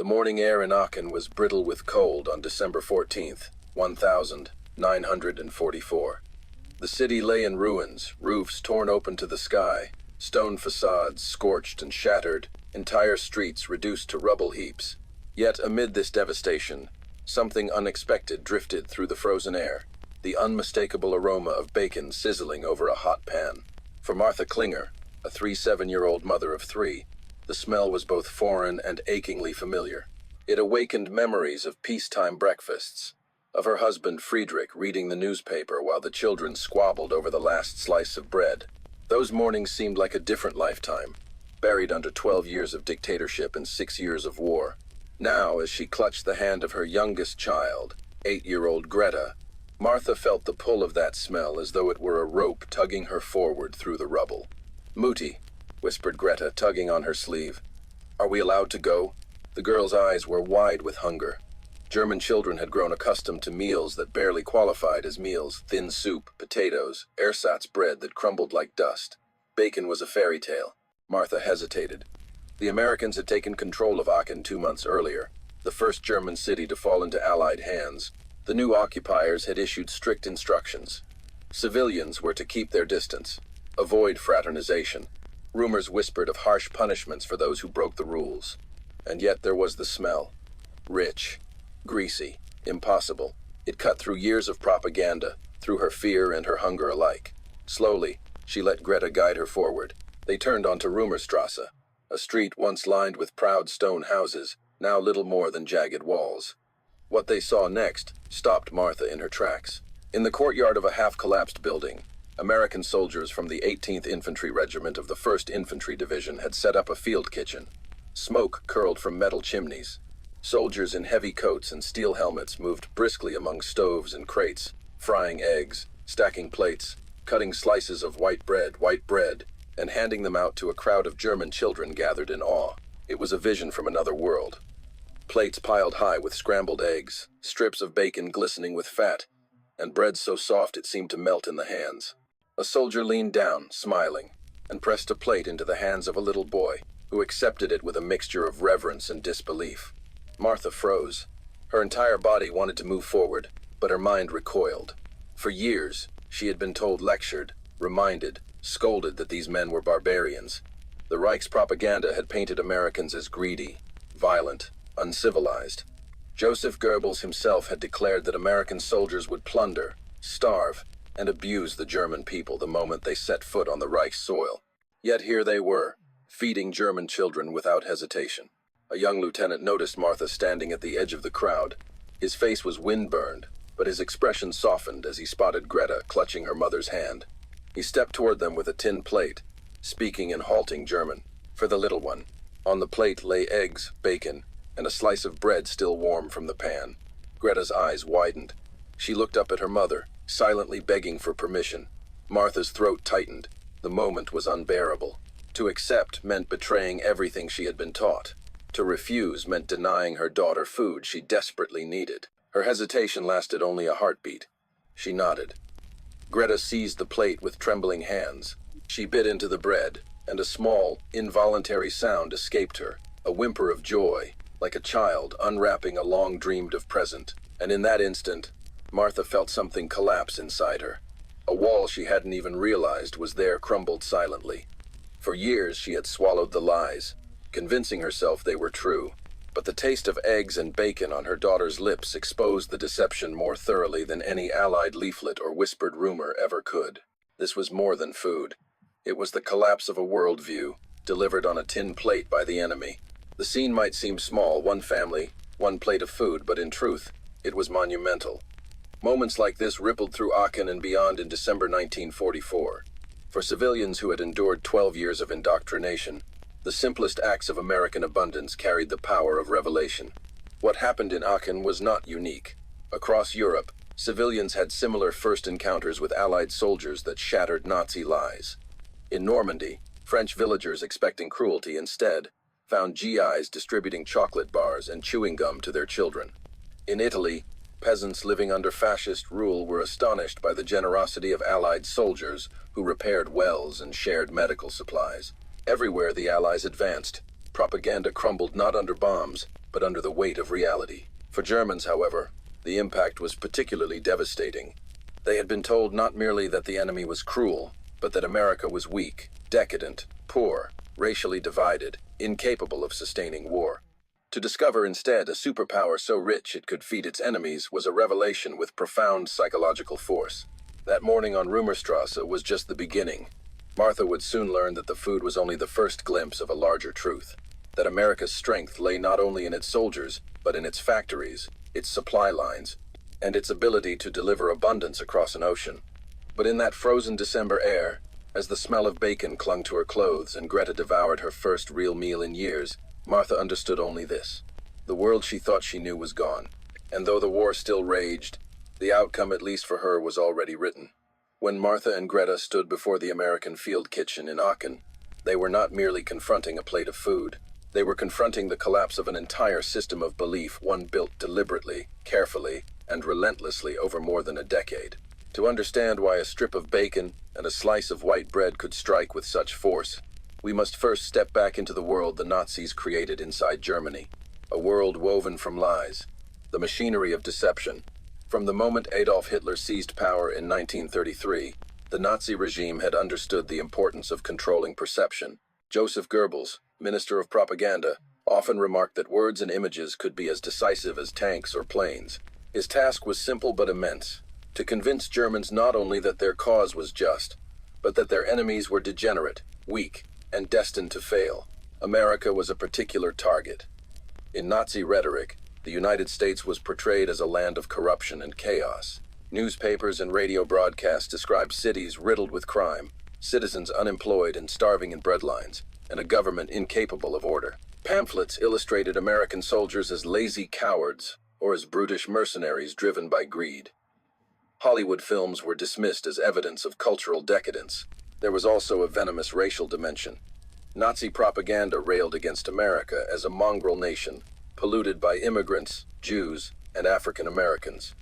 The morning air in Aachen was brittle with cold on December 14th, 1944. The city lay in ruins, roofs torn open to the sky, stone facades scorched and shattered, entire streets reduced to rubble heaps. Yet amid this devastation, something unexpected drifted through the frozen air, the unmistakable aroma of bacon sizzling over a hot pan. For Martha Klinger, a 7-year-old mother of 3, the smell was both foreign and achingly familiar. It awakened memories of peacetime breakfasts, of her husband Friedrich reading the newspaper while the children squabbled over the last slice of bread. Those mornings seemed like a different lifetime, buried under 12 years of dictatorship and 6 years of war. Now, as she clutched the hand of her youngest child, 8-year-old Greta, Martha felt the pull of that smell as though it were a rope tugging her forward through the rubble. "Mutti," whispered Greta, tugging on her sleeve. "Are we allowed to go?" The girl's eyes were wide with hunger. German children had grown accustomed to meals that barely qualified as meals: thin soup, potatoes, ersatz bread that crumbled like dust. Bacon was a fairy tale. Martha hesitated. The Americans had taken control of Aachen 2 months earlier, the first German city to fall into Allied hands. The new occupiers had issued strict instructions. Civilians were to keep their distance, avoid fraternization. Rumors whispered of harsh punishments for those who broke the rules. And yet there was the smell. Rich, greasy, impossible. It cut through years of propaganda, through her fear and her hunger alike. Slowly, she let Greta guide her forward. They turned onto Rumerstrasse, a street once lined with proud stone houses, now little more than jagged walls. What they saw next stopped Martha in her tracks. In the courtyard of a half-collapsed building, American soldiers from the 18th Infantry Regiment of the 1st Infantry Division had set up a field kitchen. Smoke curled from metal chimneys. Soldiers in heavy coats and steel helmets moved briskly among stoves and crates, frying eggs, stacking plates, cutting slices of white bread, and handing them out to a crowd of German children gathered in awe. It was a vision from another world. Plates piled high with scrambled eggs, strips of bacon glistening with fat, and bread so soft it seemed to melt in the hands. A soldier leaned down, smiling, and pressed a plate into the hands of a little boy, who accepted it with a mixture of reverence and disbelief. Martha froze. Her entire body wanted to move forward, but her mind recoiled. For years, she had been lectured, reminded, scolded that these men were barbarians. The Reich's propaganda had painted Americans as greedy, violent, uncivilized. Joseph Goebbels himself had declared that American soldiers would plunder, starve, and abuse the German people the moment they set foot on the Reich's soil. Yet here they were, feeding German children without hesitation. A young lieutenant noticed Martha standing at the edge of the crowd. His face was wind-burned, but his expression softened as he spotted Greta clutching her mother's hand. He stepped toward them with a tin plate, speaking in halting German. For the little one. On the plate lay eggs, bacon, and a slice of bread still warm from the pan. Greta's eyes widened. She looked up at her mother, silently begging for permission. Martha's throat tightened. The moment was unbearable. To accept meant betraying everything she had been taught. To refuse meant denying her daughter food she desperately needed. Her hesitation lasted only a heartbeat. She nodded. Greta seized the plate with trembling hands. She bit into the bread, and a small, involuntary sound escaped her, a whimper of joy, like a child unwrapping a long-dreamed-of present. And in that instant, Martha felt something collapse inside her. A wall she hadn't even realized was there crumbled silently. For years she had swallowed the lies, convincing herself they were true. But the taste of eggs and bacon on her daughter's lips exposed the deception more thoroughly than any Allied leaflet or whispered rumor ever could. This was more than food. It was the collapse of a worldview, delivered on a tin plate by the enemy. The scene might seem small, one family, one plate of food, but in truth, it was monumental. Moments like this rippled through Aachen and beyond in December 1944. For civilians who had endured 12 years of indoctrination, the simplest acts of American abundance carried the power of revelation. What happened in Aachen was not unique. Across Europe, civilians had similar first encounters with Allied soldiers that shattered Nazi lies. In Normandy, French villagers expecting cruelty instead found GIs distributing chocolate bars and chewing gum to their children. In Italy, peasants living under fascist rule were astonished by the generosity of Allied soldiers who repaired wells and shared medical supplies. Everywhere the Allies advanced, propaganda crumbled not under bombs, but under the weight of reality. For Germans, however, the impact was particularly devastating. They had been told not merely that the enemy was cruel, but that America was weak, decadent, poor, racially divided, incapable of sustaining war. To discover instead a superpower so rich it could feed its enemies was a revelation with profound psychological force. That morning on Rumorstrasse was just the beginning. Martha would soon learn that the food was only the first glimpse of a larger truth. That America's strength lay not only in its soldiers, but in its factories, its supply lines, and its ability to deliver abundance across an ocean. But in that frozen December air, as the smell of bacon clung to her clothes and Greta devoured her first real meal in years, Martha understood only this. The world she thought she knew was gone, and though the war still raged, the outcome, at least for her, was already written. When Martha and Greta stood before the American field kitchen in Aachen, they were not merely confronting a plate of food. They were confronting the collapse of an entire system of belief, one built deliberately, carefully, and relentlessly over more than a decade. To understand why a strip of bacon and a slice of white bread could strike with such force, we must first step back into the world the Nazis created inside Germany. A world woven from lies, the machinery of deception. From the moment Adolf Hitler seized power in 1933, the Nazi regime had understood the importance of controlling perception. Joseph Goebbels, Minister of Propaganda, often remarked that words and images could be as decisive as tanks or planes. His task was simple but immense: to convince Germans not only that their cause was just, but that their enemies were degenerate, weak, and destined to fail. America was a particular target. In Nazi rhetoric, the United States was portrayed as a land of corruption and chaos. Newspapers and radio broadcasts described cities riddled with crime, citizens unemployed and starving in breadlines, and a government incapable of order. Pamphlets illustrated American soldiers as lazy cowards or as brutish mercenaries driven by greed. Hollywood films were dismissed as evidence of cultural decadence. There was also a venomous racial dimension. Nazi propaganda railed against America as a mongrel nation, polluted by immigrants, Jews, and African Americans.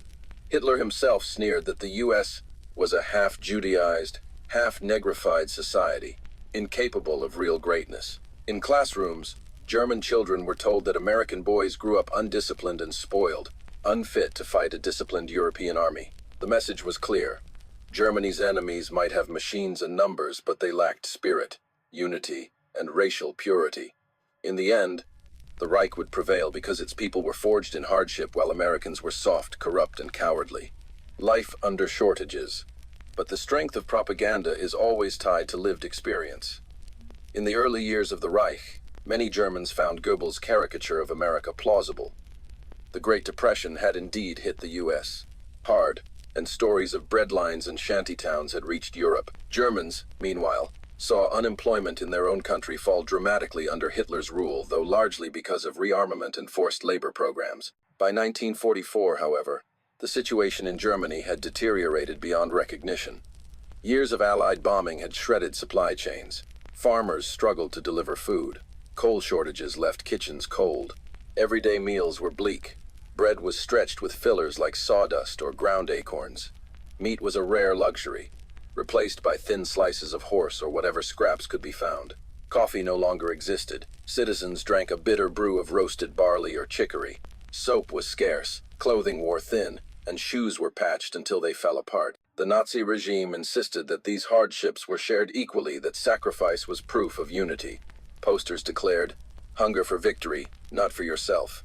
Hitler himself sneered that the U.S. was a half-Judaized, half-negrified society, incapable of real greatness. In classrooms, German children were told that American boys grew up undisciplined and spoiled, unfit to fight a disciplined European army. The message was clear. Germany's enemies might have machines and numbers, but they lacked spirit, unity, and racial purity. In the end, the Reich would prevail because its people were forged in hardship while Americans were soft, corrupt, and cowardly. Life under shortages. But the strength of propaganda is always tied to lived experience. In the early years of the Reich, many Germans found Goebbels' caricature of America plausible. The Great Depression had indeed hit the U.S. hard, and stories of breadlines and shantytowns had reached Europe. Germans, meanwhile, saw unemployment in their own country fall dramatically under Hitler's rule, though largely because of rearmament and forced labor programs. By 1944, however, the situation in Germany had deteriorated beyond recognition. Years of Allied bombing had shredded supply chains. Farmers struggled to deliver food. Coal shortages left kitchens cold. Everyday meals were bleak. Bread was stretched with fillers like sawdust or ground acorns. Meat was a rare luxury, replaced by thin slices of horse or whatever scraps could be found. Coffee no longer existed. Citizens drank a bitter brew of roasted barley or chicory. Soap was scarce, clothing wore thin, and shoes were patched until they fell apart. The Nazi regime insisted that these hardships were shared equally, that sacrifice was proof of unity. Posters declared, "Hunger for victory, not for yourself."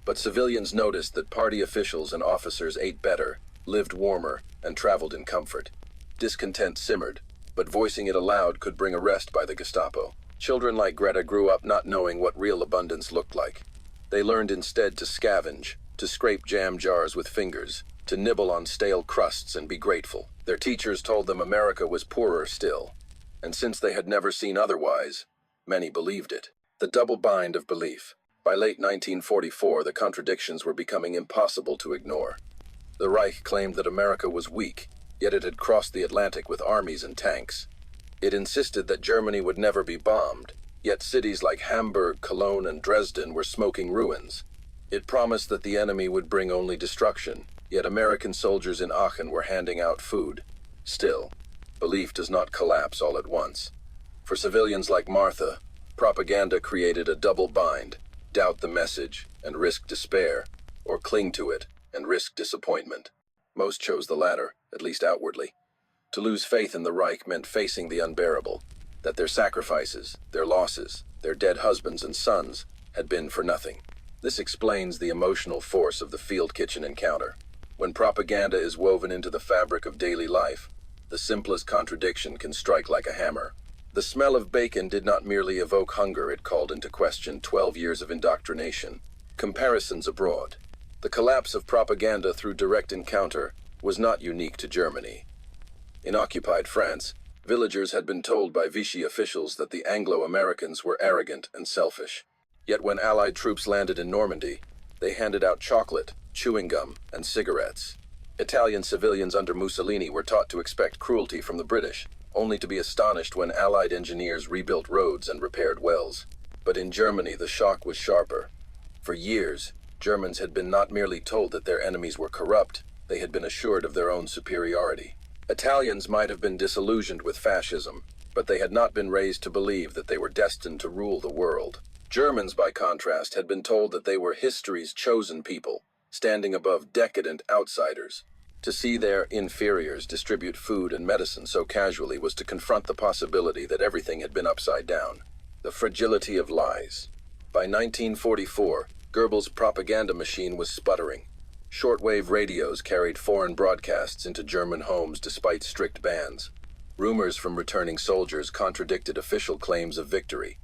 But civilians noticed that party officials and officers ate better, lived warmer, and traveled in comfort. Discontent simmered, but voicing it aloud could bring arrest by the Gestapo. Children like Greta grew up not knowing what real abundance looked like. They learned instead to scavenge, to scrape jam jars with fingers, to nibble on stale crusts and be grateful. Their teachers told them America was poorer still, and since they had never seen otherwise, many believed it. The double bind of belief. By late 1944, the contradictions were becoming impossible to ignore. The Reich claimed that America was weak, yet it had crossed the Atlantic with armies and tanks. It insisted that Germany would never be bombed, yet cities like Hamburg, Cologne, and Dresden were smoking ruins. It promised that the enemy would bring only destruction, yet American soldiers in Aachen were handing out food. Still, belief does not collapse all at once. For civilians like Martha, propaganda created a double bind: doubt the message and risk despair, or cling to it and risk disappointment. Most chose the latter, at least outwardly. To lose faith in the Reich meant facing the unbearable, that their sacrifices, their losses, their dead husbands and sons had been for nothing. This explains the emotional force of the field kitchen encounter. When propaganda is woven into the fabric of daily life, the simplest contradiction can strike like a hammer. The smell of bacon did not merely evoke hunger, it called into question 12 years of indoctrination. Comparisons abroad. The collapse of propaganda through direct encounter was not unique to Germany. In occupied France, villagers had been told by Vichy officials that the Anglo-Americans were arrogant and selfish. Yet when Allied troops landed in Normandy, they handed out chocolate, chewing gum, and cigarettes. Italian civilians under Mussolini were taught to expect cruelty from the British, only to be astonished when Allied engineers rebuilt roads and repaired wells. But in Germany, the shock was sharper. For years, Germans had been not merely told that their enemies were corrupt, they had been assured of their own superiority. Italians might have been disillusioned with fascism, but they had not been raised to believe that they were destined to rule the world. Germans, by contrast, had been told that they were history's chosen people, standing above decadent outsiders. To see their inferiors distribute food and medicine so casually was to confront the possibility that everything had been upside down. The fragility of lies. By 1944, Goebbels' propaganda machine was sputtering. Shortwave radios carried foreign broadcasts into German homes despite strict bans. Rumors from returning soldiers contradicted official claims of victory.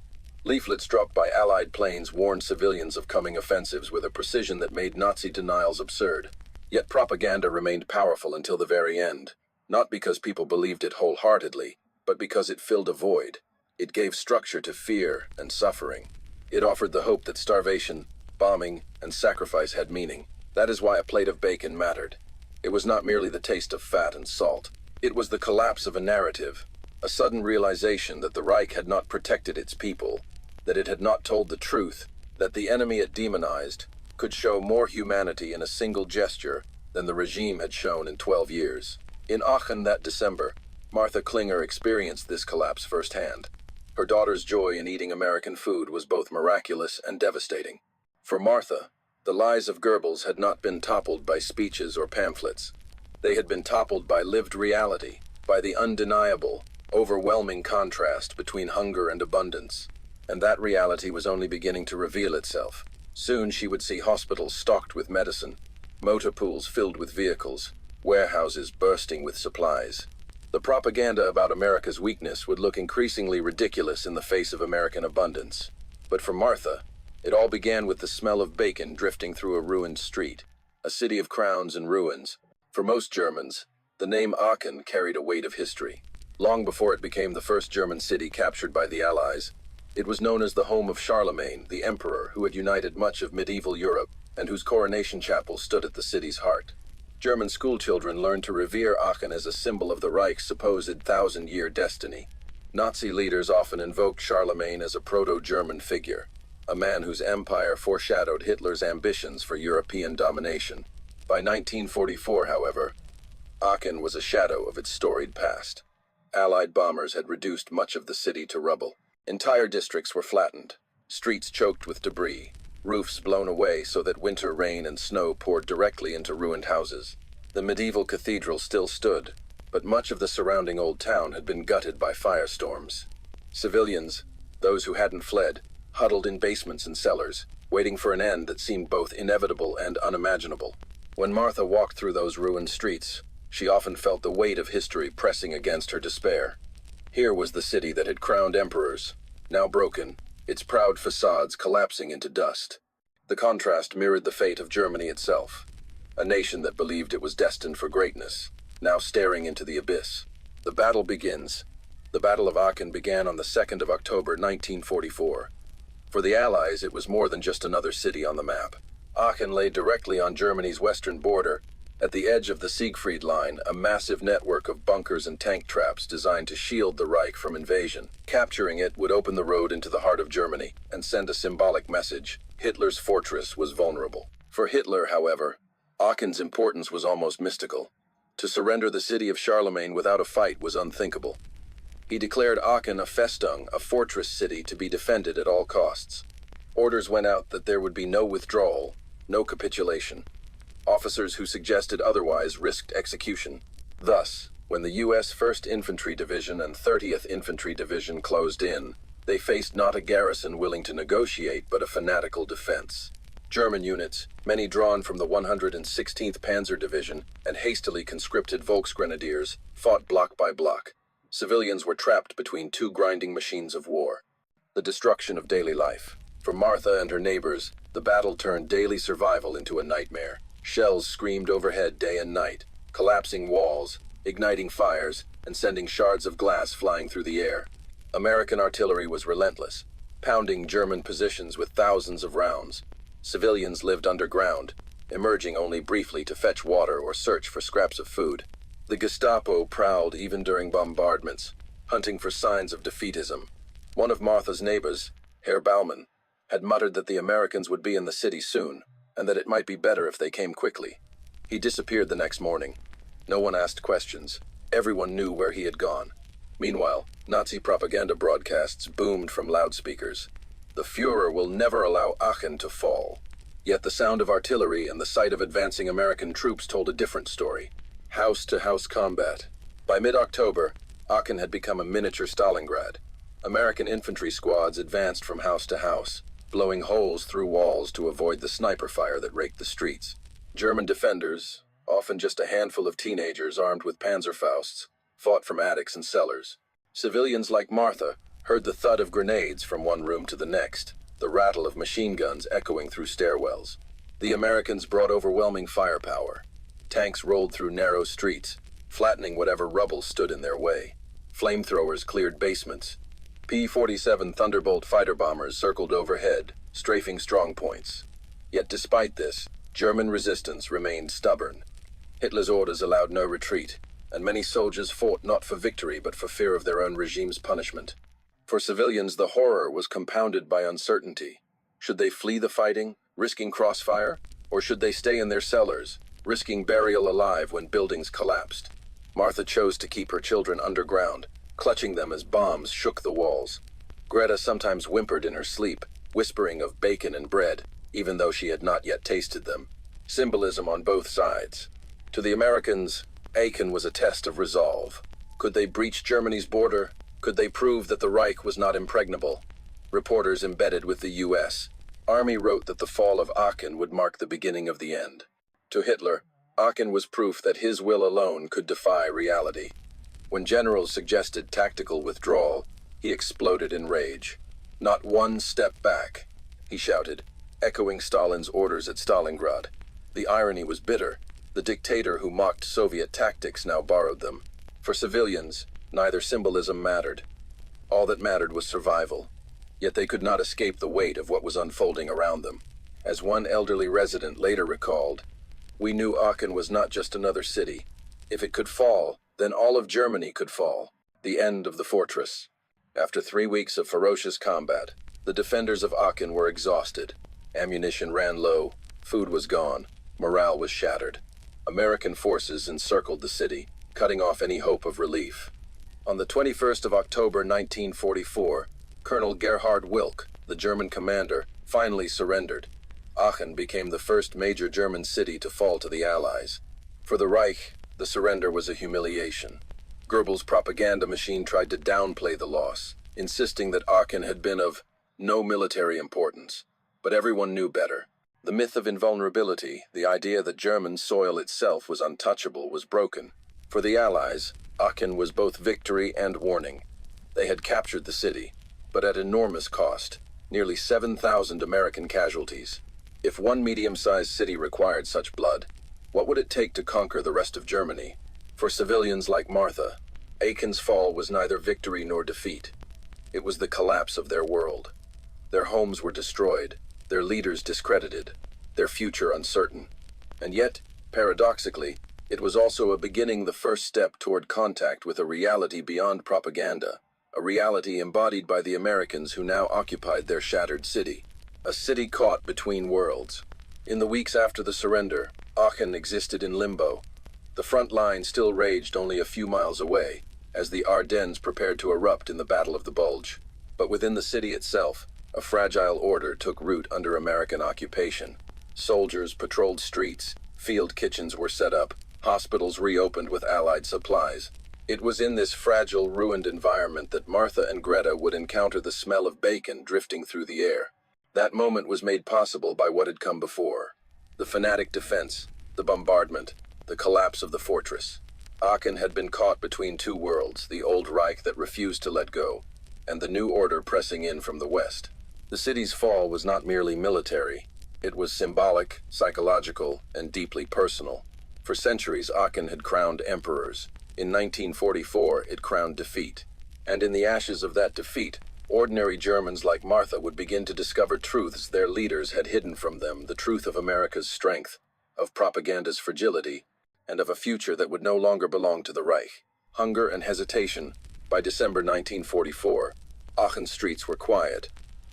Leaflets dropped by Allied planes warned civilians of coming offensives with a precision that made Nazi denials absurd. Yet propaganda remained powerful until the very end, not because people believed it wholeheartedly, but because it filled a void. It gave structure to fear and suffering. It offered the hope that starvation, bombing, and sacrifice had meaning. That is why a plate of bacon mattered. It was not merely the taste of fat and salt. It was the collapse of a narrative, a sudden realization that the Reich had not protected its people, that it had not told the truth, that the enemy it demonized could show more humanity in a single gesture than the regime had shown in 12 years. In Aachen that December, Martha Klinger experienced this collapse firsthand. Her daughter's joy in eating American food was both miraculous and devastating. For Martha, the lies of Goebbels had not been toppled by speeches or pamphlets. They had been toppled by lived reality, by the undeniable, overwhelming contrast between hunger and abundance. And that reality was only beginning to reveal itself. Soon she would see hospitals stocked with medicine, motor pools filled with vehicles, warehouses bursting with supplies. The propaganda about America's weakness would look increasingly ridiculous in the face of American abundance. But for Martha, it all began with the smell of bacon drifting through a ruined street, a city of crowns and ruins. For most Germans, the name Aachen carried a weight of history. Long before it became the first German city captured by the Allies, it was known as the home of Charlemagne, the emperor who had united much of medieval Europe and whose coronation chapel stood at the city's heart. German schoolchildren learned to revere Aachen as a symbol of the Reich's supposed thousand-year destiny. Nazi leaders often invoked Charlemagne as a proto-German figure, a man whose empire foreshadowed Hitler's ambitions for European domination. By 1944, however, Aachen was a shadow of its storied past. Allied bombers had reduced much of the city to rubble. Entire districts were flattened, streets choked with debris, roofs blown away so that winter rain and snow poured directly into ruined houses. The medieval cathedral still stood, but much of the surrounding old town had been gutted by firestorms. Civilians, those who hadn't fled, huddled in basements and cellars, waiting for an end that seemed both inevitable and unimaginable. When Martha walked through those ruined streets, she often felt the weight of history pressing against her despair. Here was the city that had crowned emperors, now broken, its proud facades collapsing into dust. The contrast mirrored the fate of Germany itself, a nation that believed it was destined for greatness, now staring into the abyss. The battle begins. The Battle of Aachen began on the 2nd of October 1944. For the Allies, it was more than just another city on the map. Aachen lay directly on Germany's western border, at the edge of the Siegfried Line, a massive network of bunkers and tank traps designed to shield the Reich from invasion. Capturing it would open the road into the heart of Germany and send a symbolic message: Hitler's fortress was vulnerable. For Hitler, however, Aachen's importance was almost mystical. To surrender the city of Charlemagne without a fight was unthinkable. He declared Aachen a Festung, a fortress city to be defended at all costs. Orders went out that there would be no withdrawal, no capitulation. Officers who suggested otherwise risked execution. Thus, when the U.S. 1st Infantry Division and 30th Infantry Division closed in, they faced not a garrison willing to negotiate, but a fanatical defense. German units, many drawn from the 116th Panzer Division and hastily conscripted Volksgrenadiers, fought block by block. Civilians were trapped between two grinding machines of war. The destruction of daily life. For Martha and her neighbors, the battle turned daily survival into a nightmare. Shells screamed overhead day and night, collapsing walls, igniting fires, and sending shards of glass flying through the air. American artillery was relentless, pounding German positions with thousands of rounds. Civilians lived underground, emerging only briefly to fetch water or search for scraps of food. The Gestapo prowled even during bombardments, hunting for signs of defeatism. One of Martha's neighbors, Herr Baumann, had muttered that the Americans would be in the city soon, and that it might be better if they came quickly. He disappeared the next morning. No one asked questions. Everyone knew where he had gone. Meanwhile, Nazi propaganda broadcasts boomed from loudspeakers. The Führer will never allow Aachen to fall. Yet the sound of artillery and the sight of advancing American troops told a different story. House-to-house combat. By mid-October, Aachen had become a miniature Stalingrad. American infantry squads advanced from house to house, blowing holes through walls to avoid the sniper fire that raked the streets. German defenders, often just a handful of teenagers armed with Panzerfausts, fought from attics and cellars. Civilians like Martha heard the thud of grenades from one room to the next, the rattle of machine guns echoing through stairwells. The Americans brought overwhelming firepower. Tanks rolled through narrow streets, flattening whatever rubble stood in their way. Flamethrowers cleared basements. P-47 Thunderbolt fighter bombers circled overhead, strafing strongpoints. Yet despite this, German resistance remained stubborn. Hitler's orders allowed no retreat, and many soldiers fought not for victory but for fear of their own regime's punishment. For civilians, the horror was compounded by uncertainty. Should they flee the fighting, risking crossfire, or should they stay in their cellars, risking burial alive when buildings collapsed? Martha chose to keep her children underground, clutching them as bombs shook the walls. Greta sometimes whimpered in her sleep, whispering of bacon and bread, even though she had not yet tasted them. Symbolism on both sides. To the Americans, Aachen was a test of resolve. Could they breach Germany's border? Could they prove that the Reich was not impregnable? Reporters embedded with the U.S. Army wrote that the fall of Aachen would mark the beginning of the end. To Hitler, Aachen was proof that his will alone could defy reality. When generals suggested tactical withdrawal, he exploded in rage. "Not one step back," he shouted, echoing Stalin's orders at Stalingrad. The irony was bitter. The dictator who mocked Soviet tactics now borrowed them. For civilians, neither symbolism mattered. All that mattered was survival. Yet they could not escape the weight of what was unfolding around them. As one elderly resident later recalled, "We knew Aachen was not just another city. If it could fall, then all of Germany could fall. The end of the fortress." After 3 weeks of ferocious combat, the defenders of Aachen were exhausted. Ammunition ran low, food was gone, morale was shattered. American forces encircled the city, cutting off any hope of relief. On the 21st of October 1944, Colonel Gerhard Wilk, the German commander, finally surrendered. Aachen became the first major German city to fall to the Allies. For the Reich, the surrender was a humiliation. Goebbels' propaganda machine tried to downplay the loss, insisting that Aachen had been of no military importance. But everyone knew better. The myth of invulnerability, the idea that German soil itself was untouchable, was broken. For the Allies, Aachen was both victory and warning. They had captured the city, but at enormous cost, nearly 7,000 American casualties. If one medium-sized city required such blood, what would it take to conquer the rest of Germany? For civilians like Martha, Aachen's fall was neither victory nor defeat. It was the collapse of their world. Their homes were destroyed, their leaders discredited, their future uncertain. And yet, paradoxically, it was also a beginning, the first step toward contact with a reality beyond propaganda, a reality embodied by the Americans who now occupied their shattered city, a city caught between worlds. In the weeks after the surrender, Aachen existed in limbo. The front line still raged only a few miles away, as the Ardennes prepared to erupt in the Battle of the Bulge. But within the city itself, a fragile order took root under American occupation. Soldiers patrolled streets, field kitchens were set up, hospitals reopened with Allied supplies. It was in this fragile, ruined environment that Martha and Greta would encounter the smell of bacon drifting through the air. That moment was made possible by what had come before. The fanatic defense, the bombardment, the collapse of the fortress. Aachen had been caught between two worlds, the old Reich that refused to let go, and the new order pressing in from the west. The city's fall was not merely military. It was symbolic, psychological, and deeply personal. For centuries, Aachen had crowned emperors. In 1944, it crowned defeat. And in the ashes of that defeat, ordinary Germans like Martha would begin to discover truths their leaders had hidden from them, the truth of America's strength, of propaganda's fragility, and of a future that would no longer belong to the Reich. Hunger and hesitation. By December 1944, Aachen's streets were quiet,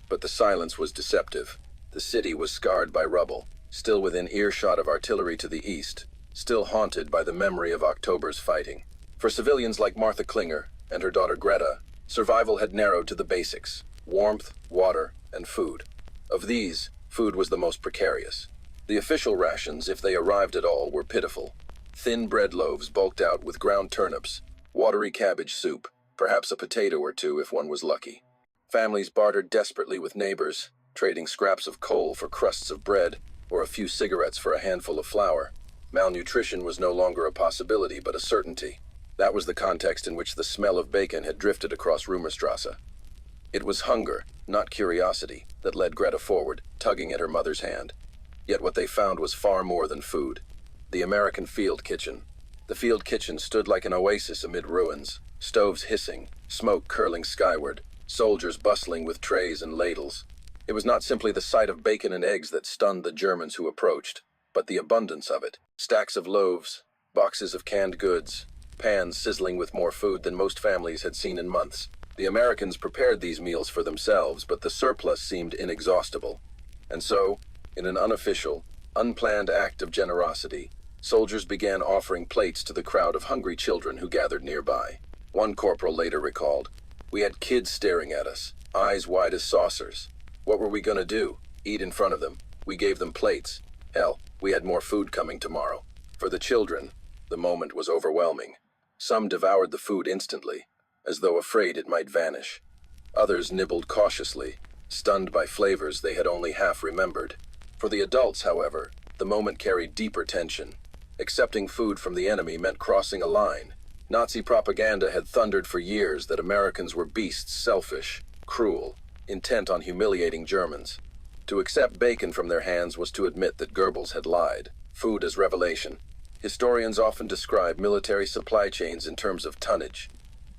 but the silence was deceptive. The city was scarred by rubble, still within earshot of artillery to the east, still haunted by the memory of October's fighting. For civilians like Martha Klinger and her daughter Greta, survival had narrowed to the basics: warmth, water, and food. Of these, food was the most precarious. The official rations, if they arrived at all, were pitiful. Thin bread loaves bulked out with ground turnips, watery cabbage soup, perhaps a potato or two if one was lucky. Families bartered desperately with neighbors, trading scraps of coal for crusts of bread or a few cigarettes for a handful of flour. Malnutrition was no longer a possibility but a certainty. That was the context in which the smell of bacon had drifted across Rumerstrasse. It was hunger, not curiosity, that led Greta forward, tugging at her mother's hand. Yet what they found was far more than food. The American field kitchen. The field kitchen stood like an oasis amid ruins, stoves hissing, smoke curling skyward, soldiers bustling with trays and ladles. It was not simply the sight of bacon and eggs that stunned the Germans who approached, but the abundance of it. Stacks of loaves, boxes of canned goods, pans sizzling with more food than most families had seen in months. The Americans prepared these meals for themselves, but the surplus seemed inexhaustible. And so, in an unofficial, unplanned act of generosity, soldiers began offering plates to the crowd of hungry children who gathered nearby. One corporal later recalled, "We had kids staring at us, eyes wide as saucers. What were we gonna do? Eat in front of them? We gave them plates. Hell, we had more food coming tomorrow." For the children, the moment was overwhelming. Some devoured the food instantly, as though afraid it might vanish. Others nibbled cautiously, stunned by flavors they had only half remembered. For the adults, however, the moment carried deeper tension. Accepting food from the enemy meant crossing a line. Nazi propaganda had thundered for years that Americans were beasts, selfish, cruel, intent on humiliating Germans. To accept bacon from their hands was to admit that Goebbels had lied. Food as revelation. Historians often describe military supply chains in terms of tonnage.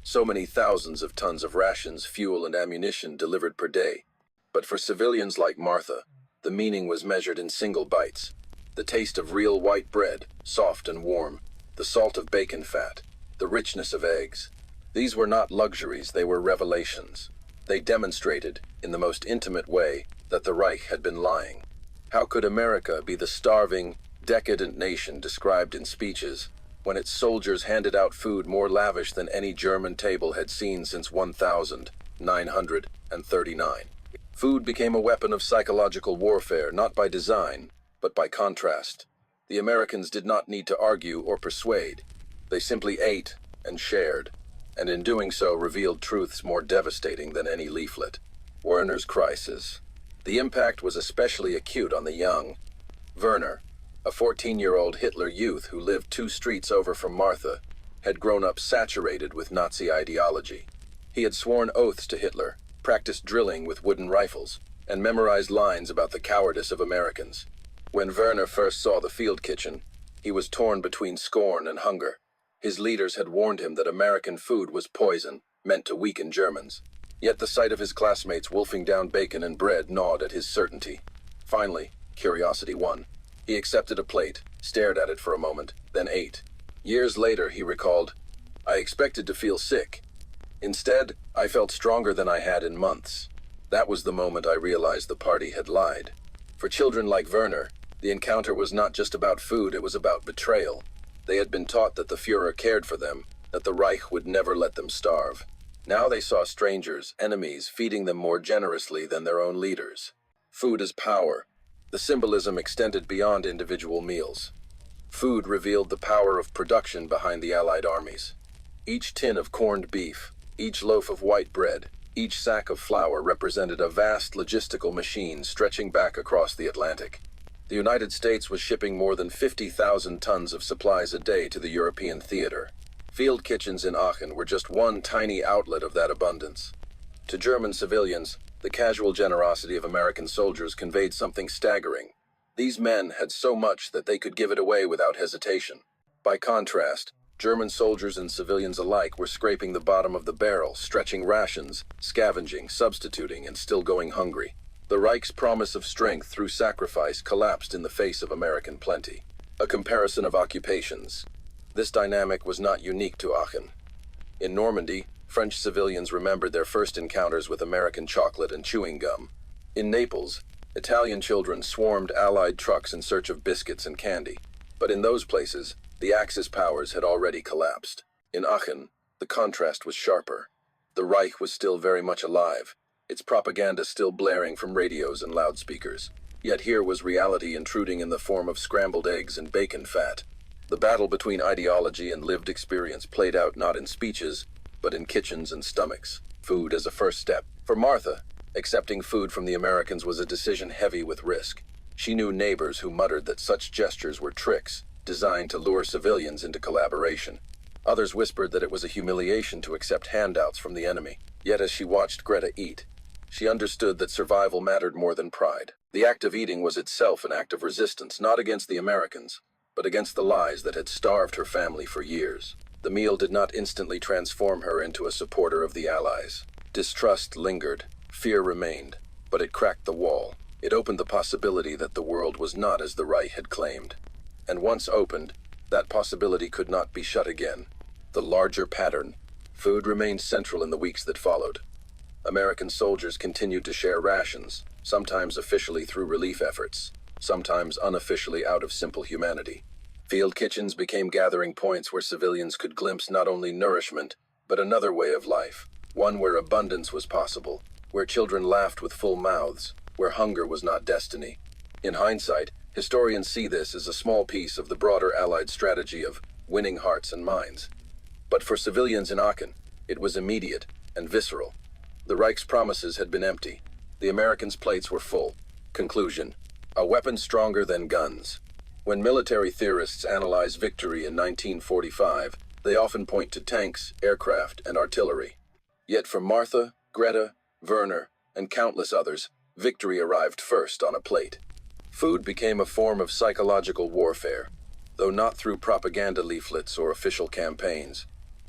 So many thousands of tons of rations, fuel, and ammunition delivered per day. But for civilians like Martha, the meaning was measured in single bites. The taste of real white bread, soft and warm, the salt of bacon fat, the richness of eggs. These were not luxuries, they were revelations. They demonstrated, in the most intimate way, that the Reich had been lying. How could America be the starving, decadent nation described in speeches, when its soldiers handed out food more lavish than any German table had seen since 1939? Food became a weapon of psychological warfare, not by design, but by contrast. The Americans did not need to argue or persuade. They simply ate and shared, and in doing so revealed truths more devastating than any leaflet. Werner's crisis. The impact was especially acute on the young. Werner, a 14-year-old Hitler youth who lived 2 streets over from Martha, had grown up saturated with Nazi ideology. He had sworn oaths to Hitler, practiced drilling with wooden rifles, and memorized lines about the cowardice of Americans. When Werner first saw the field kitchen, he was torn between scorn and hunger. His leaders had warned him that American food was poison, meant to weaken Germans. Yet the sight of his classmates wolfing down bacon and bread gnawed at his certainty. Finally, curiosity won. He accepted a plate, stared at it for a moment, then ate. Years later, he recalled, "I expected to feel sick. Instead, I felt stronger than I had in months." That was the moment I realized the party had lied. For children like Werner, the encounter was not just about food, it was about betrayal. They had been taught that the Führer cared for them, that the Reich would never let them starve. Now they saw strangers, enemies, feeding them more generously than their own leaders. Food as power. The symbolism extended beyond individual meals. Food revealed the power of production behind the Allied armies. Each tin of corned beef, each loaf of white bread, each sack of flour represented a vast logistical machine stretching back across the Atlantic. The United States was shipping more than 50,000 tons of supplies a day to the European theater. Field kitchens in Aachen were just one tiny outlet of that abundance. To German civilians, the casual generosity of American soldiers conveyed something staggering. These men had so much that they could give it away without hesitation. By contrast, German soldiers and civilians alike were scraping the bottom of the barrel, stretching rations, scavenging, substituting, and still going hungry. The Reich's promise of strength through sacrifice collapsed in the face of American plenty. A comparison of occupations. This dynamic was not unique to Aachen. In Normandy, French civilians remembered their first encounters with American chocolate and chewing gum. In Naples, Italian children swarmed Allied trucks in search of biscuits and candy. But in those places, the Axis powers had already collapsed. In Aachen, the contrast was sharper. The Reich was still very much alive, its propaganda still blaring from radios and loudspeakers. Yet here was reality intruding in the form of scrambled eggs and bacon fat. The battle between ideology and lived experience played out not in speeches, but in kitchens and stomachs. Food as a first step. For Martha, accepting food from the Americans was a decision heavy with risk. She knew neighbors who muttered that such gestures were tricks, designed to lure civilians into collaboration. Others whispered that it was a humiliation to accept handouts from the enemy. Yet as she watched Greta eat, she understood that survival mattered more than pride. The act of eating was itself an act of resistance, not against the Americans, but against the lies that had starved her family for years. The meal did not instantly transform her into a supporter of the Allies. Distrust lingered, fear remained, but it cracked the wall. It opened the possibility that the world was not as the Reich had claimed. And once opened, that possibility could not be shut again. The larger pattern. Food remained central in the weeks that followed. American soldiers continued to share rations, sometimes officially through relief efforts, sometimes unofficially out of simple humanity. Field kitchens became gathering points where civilians could glimpse not only nourishment, but another way of life, one where abundance was possible, where children laughed with full mouths, where hunger was not destiny. In hindsight, historians see this as a small piece of the broader Allied strategy of winning hearts and minds. But for civilians in Aachen, it was immediate and visceral. The Reich's promises had been empty. The Americans' plates were full. Conclusion: a weapon stronger than guns. When military theorists analyze victory in 1945, they often point to tanks, aircraft, and artillery. Yet for Martha, Greta, Werner, and countless others, victory arrived first on a plate. Food became a form of psychological warfare, though not through propaganda leaflets or official campaigns.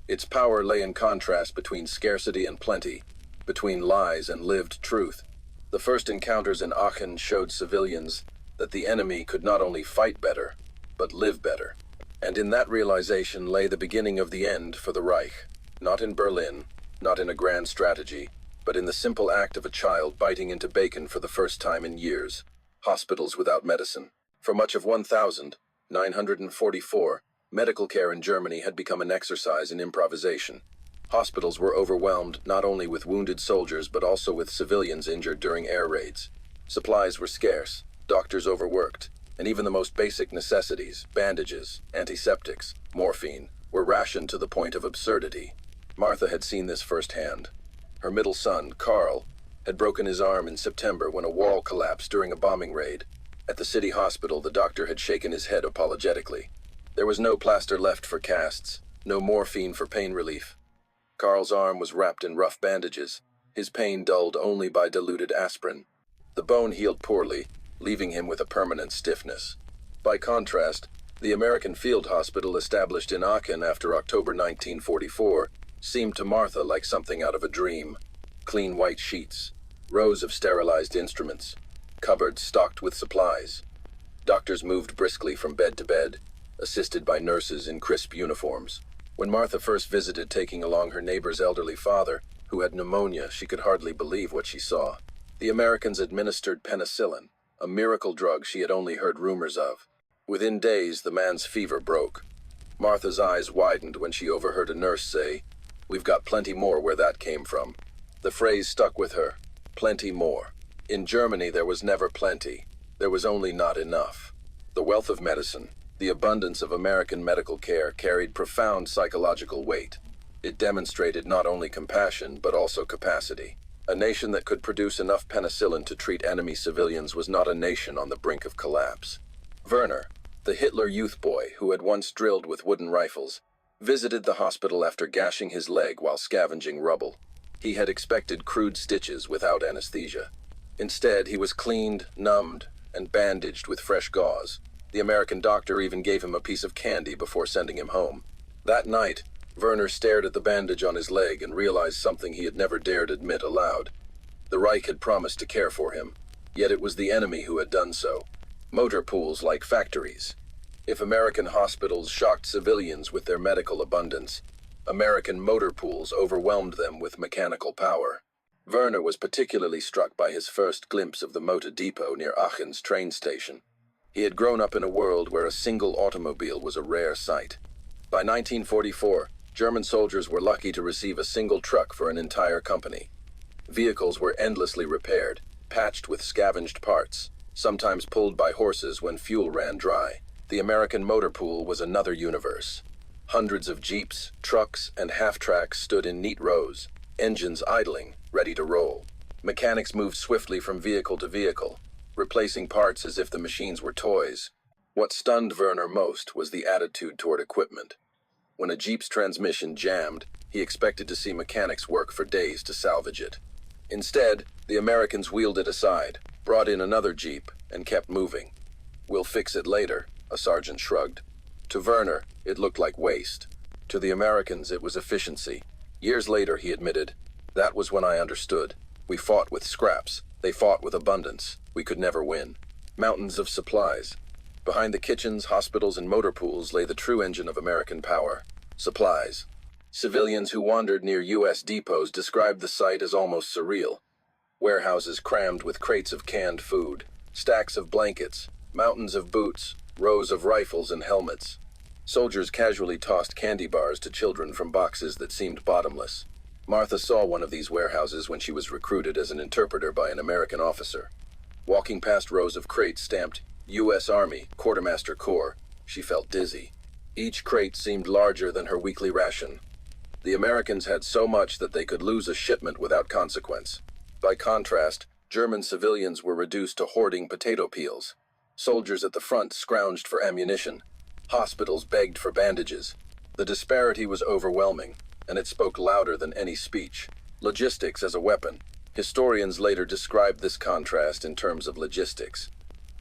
Its power lay in contrast between scarcity and plenty, between lies and lived truth. The first encounters in Aachen showed civilians that the enemy could not only fight better, but live better. And in that realization lay the beginning of the end for the Reich, not in Berlin, not in a grand strategy, but in the simple act of a child biting into bacon for the first time in years. Hospitals without medicine. For much of 1944, medical care in Germany had become an exercise in improvisation. Hospitals were overwhelmed not only with wounded soldiers but also with civilians injured during air raids. Supplies were scarce, doctors overworked, and even the most basic necessities, bandages, antiseptics, morphine, were rationed to the point of absurdity. Martha had seen this firsthand. Her middle son, Karl, had broken his arm in September when a wall collapsed during a bombing raid. At the city hospital, the doctor had shaken his head apologetically. There was no plaster left for casts, no morphine for pain relief. Karl's arm was wrapped in rough bandages, his pain dulled only by diluted aspirin. The bone healed poorly, leaving him with a permanent stiffness. By contrast, the American field hospital established in Aachen after October 1944 seemed to Martha like something out of a dream. Clean white sheets, rows of sterilized instruments, cupboards stocked with supplies. Doctors moved briskly from bed to bed, assisted by nurses in crisp uniforms. When Martha first visited, taking along her neighbor's elderly father, who had pneumonia, she could hardly believe what she saw. The Americans administered penicillin, a miracle drug she had only heard rumors of. Within days, the man's fever broke. Martha's eyes widened when she overheard a nurse say, "We've got plenty more where that came from." The phrase stuck with her. Plenty more. In Germany there was never plenty. There was only not enough. The wealth of medicine, the abundance of American medical care carried profound psychological weight. It demonstrated not only compassion, but also capacity. A nation that could produce enough penicillin to treat enemy civilians was not a nation on the brink of collapse. Werner, the Hitler youth boy who had once drilled with wooden rifles, visited the hospital after gashing his leg while scavenging rubble. He had expected crude stitches without anesthesia. Instead, he was cleaned, numbed, and bandaged with fresh gauze. The American doctor even gave him a piece of candy before sending him home. That night, Werner stared at the bandage on his leg and realized something he had never dared admit aloud. The Reich had promised to care for him, yet it was the enemy who had done so. Motor pools like factories. If American hospitals shocked civilians with their medical abundance, American motor pools overwhelmed them with mechanical power. Werner was particularly struck by his first glimpse of the motor depot near Aachen's train station. He had grown up in a world where a single automobile was a rare sight. By 1944, German soldiers were lucky to receive a single truck for an entire company. Vehicles were endlessly repaired, patched with scavenged parts, sometimes pulled by horses when fuel ran dry. The American motor pool was another universe. Hundreds of jeeps, trucks, and half-tracks stood in neat rows, engines idling, ready to roll. Mechanics moved swiftly from vehicle to vehicle, replacing parts as if the machines were toys. What stunned Werner most was the attitude toward equipment. When a jeep's transmission jammed, he expected to see mechanics work for days to salvage it. Instead, the Americans wheeled it aside, brought in another jeep, and kept moving. "We'll fix it later," a sergeant shrugged. To Werner, it looked like waste. To the Americans, it was efficiency. Years later, he admitted, "That was when I understood. We fought with scraps. They fought with abundance. We could never win." Mountains of supplies. Behind the kitchens, hospitals, and motor pools lay the true engine of American power. Supplies. Civilians who wandered near U.S. depots described the sight as almost surreal. Warehouses crammed with crates of canned food, stacks of blankets, mountains of boots, rows of rifles and helmets. Soldiers casually tossed candy bars to children from boxes that seemed bottomless. Martha saw one of these warehouses when she was recruited as an interpreter by an American officer. Walking past rows of crates stamped U.S. Army, Quartermaster Corps, she felt dizzy. Each crate seemed larger than her weekly ration. The Americans had so much that they could lose a shipment without consequence. By contrast, German civilians were reduced to hoarding potato peels. Soldiers at the front scrounged for ammunition. Hospitals begged for bandages. The disparity was overwhelming, and it spoke louder than any speech. Logistics as a weapon. Historians later described this contrast in terms of logistics.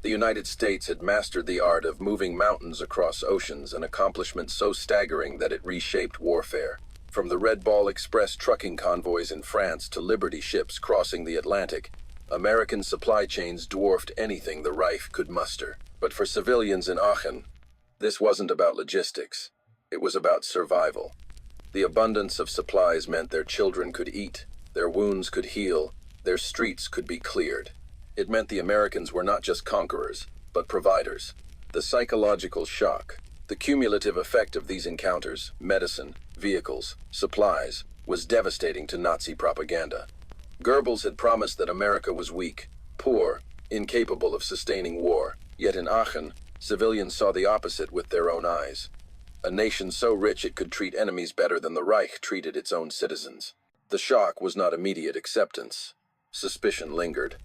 The United States had mastered the art of moving mountains across oceans, an accomplishment so staggering that it reshaped warfare. From the Red Ball Express trucking convoys in France to Liberty ships crossing the Atlantic, American supply chains dwarfed anything the Reich could muster. But for civilians in Aachen, this wasn't about logistics. It was about survival. The abundance of supplies meant their children could eat, their wounds could heal, their streets could be cleared. It meant the Americans were not just conquerors, but providers. The psychological shock, the cumulative effect of these encounters, medicine, vehicles, supplies, was devastating to Nazi propaganda. Goebbels had promised that America was weak, poor, incapable of sustaining war. Yet in Aachen, civilians saw the opposite with their own eyes. A nation so rich it could treat enemies better than the Reich treated its own citizens. The shock was not immediate acceptance. Suspicion lingered.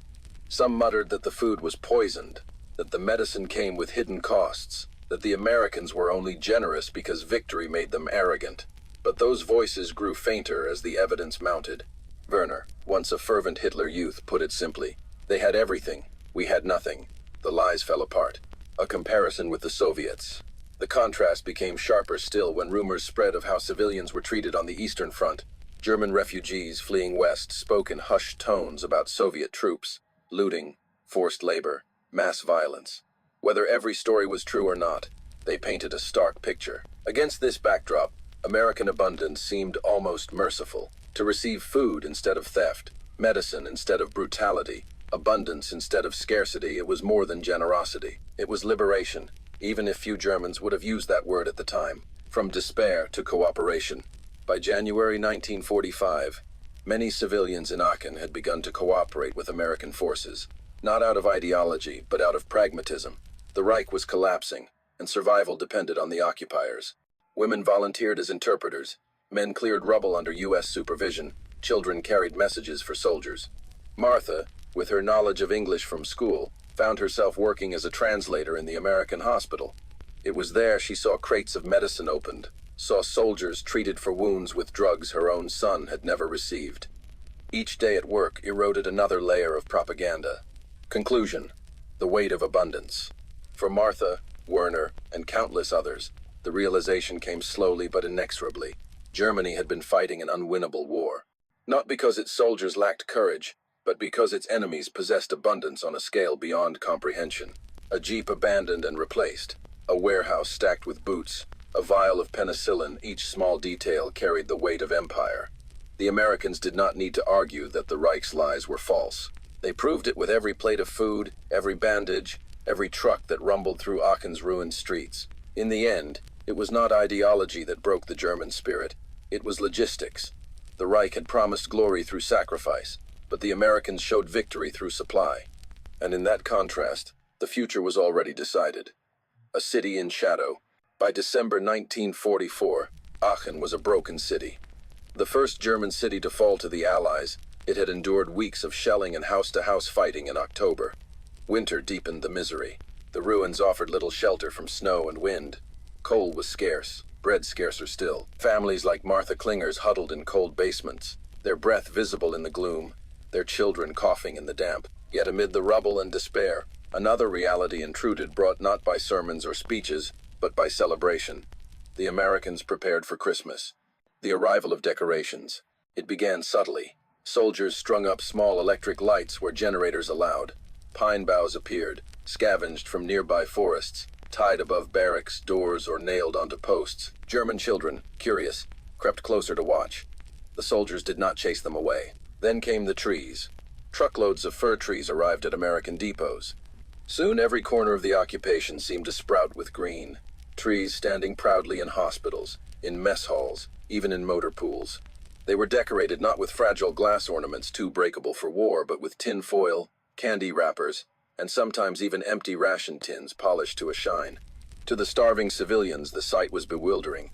Some muttered that the food was poisoned, that the medicine came with hidden costs, that the Americans were only generous because victory made them arrogant. But those voices grew fainter as the evidence mounted. Werner, once a fervent Hitler youth, put it simply, "They had everything, we had nothing." The lies fell apart. A comparison with the Soviets. The contrast became sharper still when rumors spread of how civilians were treated on the Eastern Front. German refugees fleeing west spoke in hushed tones about Soviet troops, looting, forced labor, mass violence. Whether every story was true or not, they painted a stark picture. Against this backdrop, American abundance seemed almost merciful. To receive food instead of theft, medicine instead of brutality, abundance instead of scarcity, it was more than generosity. It was liberation, even if few Germans would have used that word at the time. from despair to cooperation. By January 1945, many civilians in Aachen had begun to cooperate with American forces, not out of ideology, but out of pragmatism. The Reich was collapsing, and survival depended on the occupiers. Women volunteered as interpreters, men cleared rubble under U.S. supervision, children carried messages for soldiers. Martha, with her knowledge of English from school, found herself working as a translator in the American hospital. It was there she saw crates of medicine opened, saw soldiers treated for wounds with drugs her own son had never received. Each day at work eroded another layer of propaganda. Conclusion: the weight of abundance. For Martha, Werner, and countless others, the realization came slowly but inexorably. Germany had been fighting an unwinnable war. Not because its soldiers lacked courage, but because its enemies possessed abundance on a scale beyond comprehension. A jeep abandoned and replaced, a warehouse stacked with boots, a vial of penicillin, each small detail carried the weight of empire. The Americans did not need to argue that the Reich's lies were false. They proved it with every plate of food, every bandage, every truck that rumbled through Aachen's ruined streets. In the end, it was not ideology that broke the German spirit. It was logistics. The Reich had promised glory through sacrifice, but the Americans showed victory through supply. And in that contrast, the future was already decided. A city in shadow. By December 1944, Aachen was a broken city. The first German city to fall to the Allies, it had endured weeks of shelling and house-to-house fighting in October. Winter deepened the misery. The ruins offered little shelter from snow and wind. Coal was scarce, bread scarcer still. Families like Martha Klinger's huddled in cold basements, their breath visible in the gloom, their children coughing in the damp. Yet amid the rubble and despair, another reality intruded, brought not by sermons or speeches, but by celebration. The Americans prepared for Christmas. The arrival of decorations. It began subtly. Soldiers strung up small electric lights where generators allowed. Pine boughs appeared, scavenged from nearby forests, tied above barracks, doors, or nailed onto posts. German children, curious, crept closer to watch. The soldiers did not chase them away. Then came the trees. Truckloads of fir trees arrived at American depots. Soon every corner of the occupation seemed to sprout with green. Trees standing proudly in hospitals, in mess halls, even in motor pools. They were decorated not with fragile glass ornaments too breakable for war, but with tin foil, candy wrappers, and sometimes even empty ration tins polished to a shine. To the starving civilians, the sight was bewildering.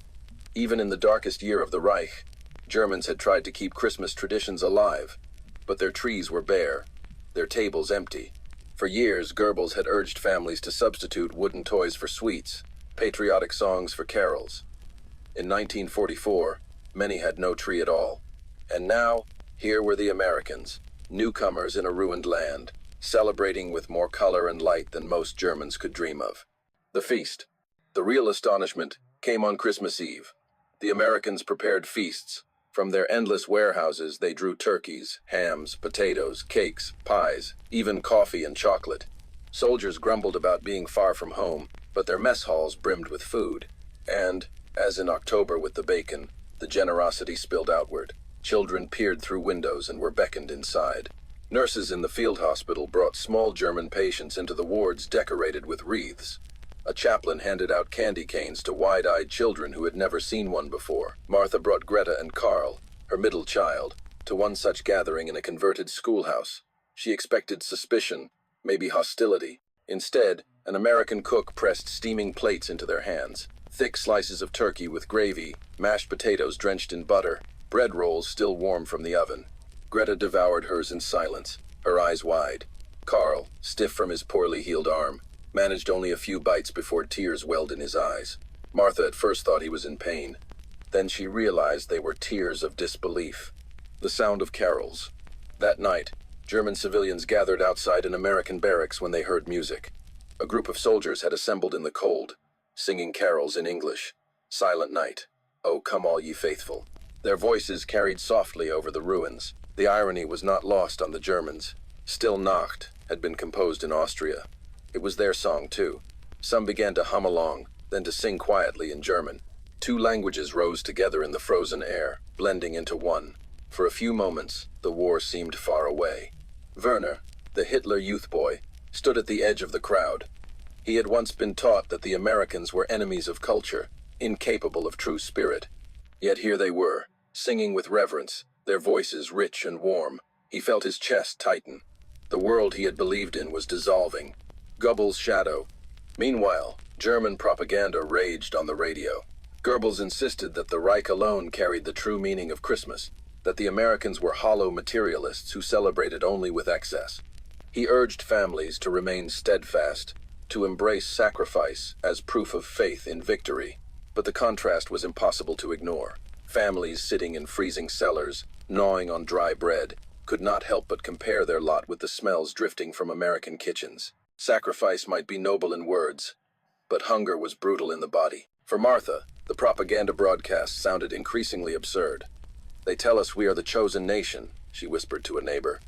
Even in the darkest year of the Reich, Germans had tried to keep Christmas traditions alive, but their trees were bare, their tables empty. For years, Goebbels had urged families to substitute wooden toys for sweets, patriotic songs for carols. In 1944, many had no tree at all. And now, here were the Americans, newcomers in a ruined land, celebrating with more color and light than most Germans could dream of. The feast. The real astonishment came on Christmas Eve. The Americans prepared feasts. From their endless warehouses, they drew turkeys, hams, potatoes, cakes, pies, even coffee and chocolate. Soldiers grumbled about being far from home, but their mess halls brimmed with food. And, as in October with the bacon, the generosity spilled outward. Children peered through windows and were beckoned inside. Nurses in the field hospital brought small German patients into the wards decorated with wreaths. A chaplain handed out candy canes to wide-eyed children who had never seen one before. Martha brought Greta and Karl, her middle child, to one such gathering in a converted schoolhouse. She expected suspicion, maybe hostility. Instead, an American cook pressed steaming plates into their hands. Thick slices of turkey with gravy, mashed potatoes drenched in butter, bread rolls still warm from the oven. Greta devoured hers in silence, her eyes wide. Karl, stiff from his poorly healed arm, managed only a few bites before tears welled in his eyes. Martha at first thought he was in pain. Then she realized they were tears of disbelief. The sound of carols. That night, German civilians gathered outside an American barracks when they heard music. A group of soldiers had assembled in the cold, singing carols in English. Silent Night, Oh Come All Ye Faithful. Their voices carried softly over the ruins. The irony was not lost on the Germans. Still Nacht had been composed in Austria. It was their song, too. Some began to hum along, then to sing quietly in German. Two languages rose together in the frozen air, blending into one. For a few moments, the war seemed far away. Werner, the Hitler youth boy, stood at the edge of the crowd. He had once been taught that the Americans were enemies of culture, incapable of true spirit. Yet here they were, singing with reverence, their voices rich and warm. He felt his chest tighten. The world he had believed in was dissolving. Goebbels' shadow. Meanwhile, German propaganda raged on the radio. Goebbels insisted that the Reich alone carried the true meaning of Christmas, that the Americans were hollow materialists who celebrated only with excess. He urged families to remain steadfast, to embrace sacrifice as proof of faith in victory. But the contrast was impossible to ignore. Families sitting in freezing cellars, gnawing on dry bread, could not help but compare their lot with the smells drifting from American kitchens. Sacrifice might be noble in words, but hunger was brutal in the body. For Martha, the propaganda broadcasts sounded increasingly absurd. "They tell us we are the chosen nation," she whispered to a neighbor.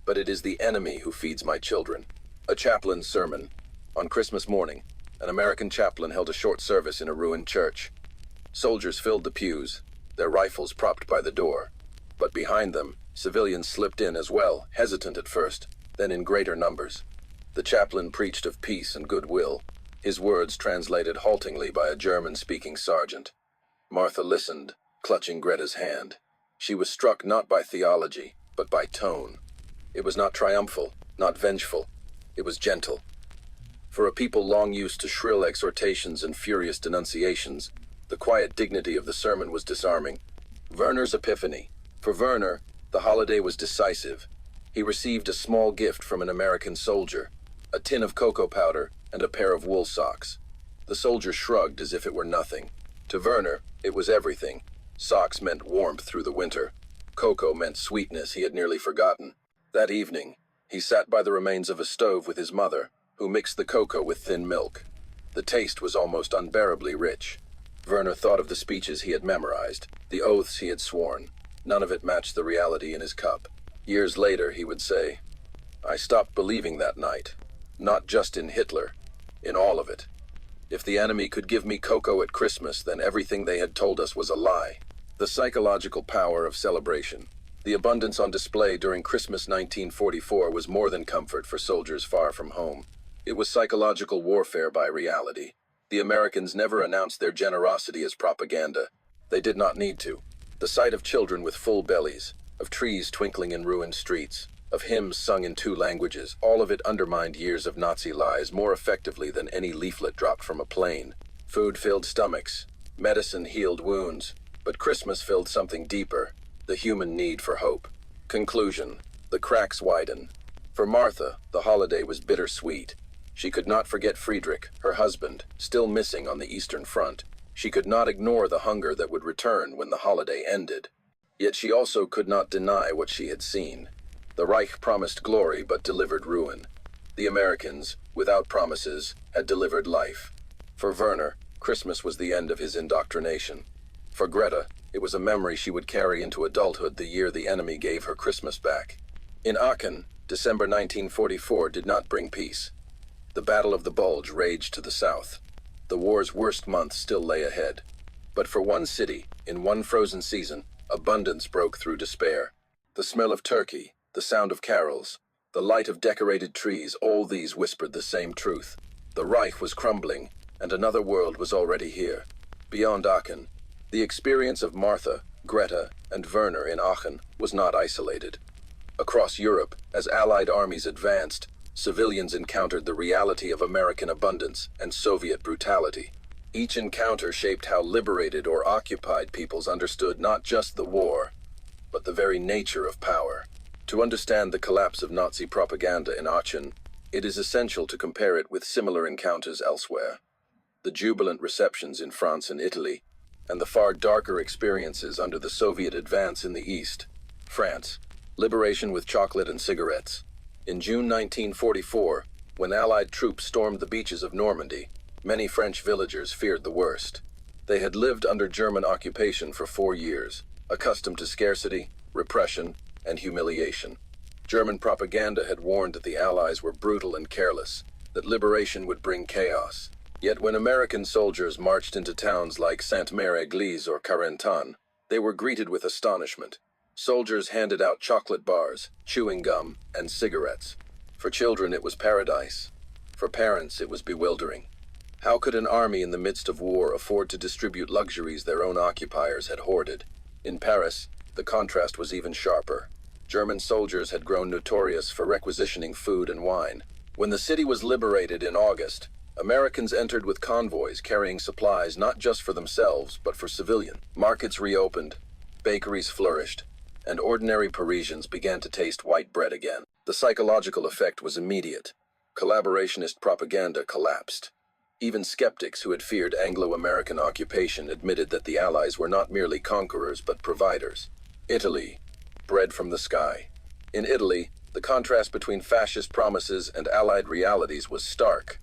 "But it is the enemy who feeds my children." A chaplain's sermon. On Christmas morning, an American chaplain held a short service in a ruined church. Soldiers filled the pews, their rifles propped by the door. But behind them, civilians slipped in as well, hesitant at first, then in greater numbers. The chaplain preached of peace and goodwill, his words translated haltingly by a German-speaking sergeant. Martha listened, clutching Greta's hand. She was struck not by theology, but by tone. It was not triumphal, not vengeful. It was gentle. For a people long used to shrill exhortations and furious denunciations, the quiet dignity of the sermon was disarming. Werner's epiphany. For Werner, the holiday was decisive. He received a small gift from an American soldier, a tin of cocoa powder and a pair of wool socks. The soldier shrugged as if it were nothing. To Werner, it was everything. Socks meant warmth through the winter. Cocoa meant sweetness he had nearly forgotten. That evening, he sat by the remains of a stove with his mother, who mixed the cocoa with thin milk. The taste was almost unbearably rich. Werner thought of the speeches he had memorized, the oaths he had sworn. None of it matched the reality in his cup. Years later, he would say, "I stopped believing that night. Not just in Hitler, in all of it. If the enemy could give me cocoa at Christmas, then everything they had told us was a lie." The psychological power of celebration. The abundance on display during Christmas 1944 was more than comfort for soldiers far from home. It was psychological warfare by reality. The Americans never announced their generosity as propaganda. They did not need to. The sight of children with full bellies, of trees twinkling in ruined streets, of hymns sung in 2 languages, all of it undermined years of Nazi lies more effectively than any leaflet dropped from a plane. Food filled stomachs, medicine healed wounds, but Christmas filled something deeper, the human need for hope. Conclusion. The cracks widen. For Martha, the holiday was bittersweet. She could not forget Friedrich, her husband, still missing on the Eastern Front. She could not ignore the hunger that would return when the holiday ended. Yet she also could not deny what she had seen. The Reich promised glory but delivered ruin. The Americans, without promises, had delivered life. For Werner, Christmas was the end of his indoctrination. For Greta, it was a memory she would carry into adulthood the year the enemy gave her Christmas back. In Aachen, December 1944 did not bring peace. The Battle of the Bulge raged to the south. The war's worst month still lay ahead. But for one city, in one frozen season, abundance broke through despair. The smell of turkey, the sound of carols, the light of decorated trees, all these whispered the same truth. The Reich was crumbling, and another world was already here. Beyond Aachen, the experience of Martha, Greta, and Werner in Aachen was not isolated. Across Europe, as Allied armies advanced, civilians encountered the reality of American abundance and Soviet brutality. Each encounter shaped how liberated or occupied peoples understood not just the war, but the very nature of power. To understand the collapse of Nazi propaganda in Aachen, it is essential to compare it with similar encounters elsewhere. The jubilant receptions in France and Italy, and the far darker experiences under the Soviet advance in the East. France, liberation with chocolate and cigarettes. In June 1944, when Allied troops stormed the beaches of Normandy, many French villagers feared the worst. They had lived under German occupation for 4 years, accustomed to scarcity, repression, and humiliation. German propaganda had warned that the Allies were brutal and careless, that liberation would bring chaos. Yet when American soldiers marched into towns like Sainte-Mère-Église or Carentan, they were greeted with astonishment. Soldiers handed out chocolate bars, chewing gum, and cigarettes. For children it was paradise. For parents it was bewildering. How could an army in the midst of war afford to distribute luxuries their own occupiers had hoarded? In Paris, the contrast was even sharper. German soldiers had grown notorious for requisitioning food and wine. When the city was liberated in August, Americans entered with convoys carrying supplies not just for themselves, but for civilians. Markets reopened, bakeries flourished, and ordinary Parisians began to taste white bread again. The psychological effect was immediate. Collaborationist propaganda collapsed. Even skeptics who had feared Anglo-American occupation admitted that the Allies were not merely conquerors but providers. Italy, bread from the sky. In Italy, the contrast between fascist promises and Allied realities was stark.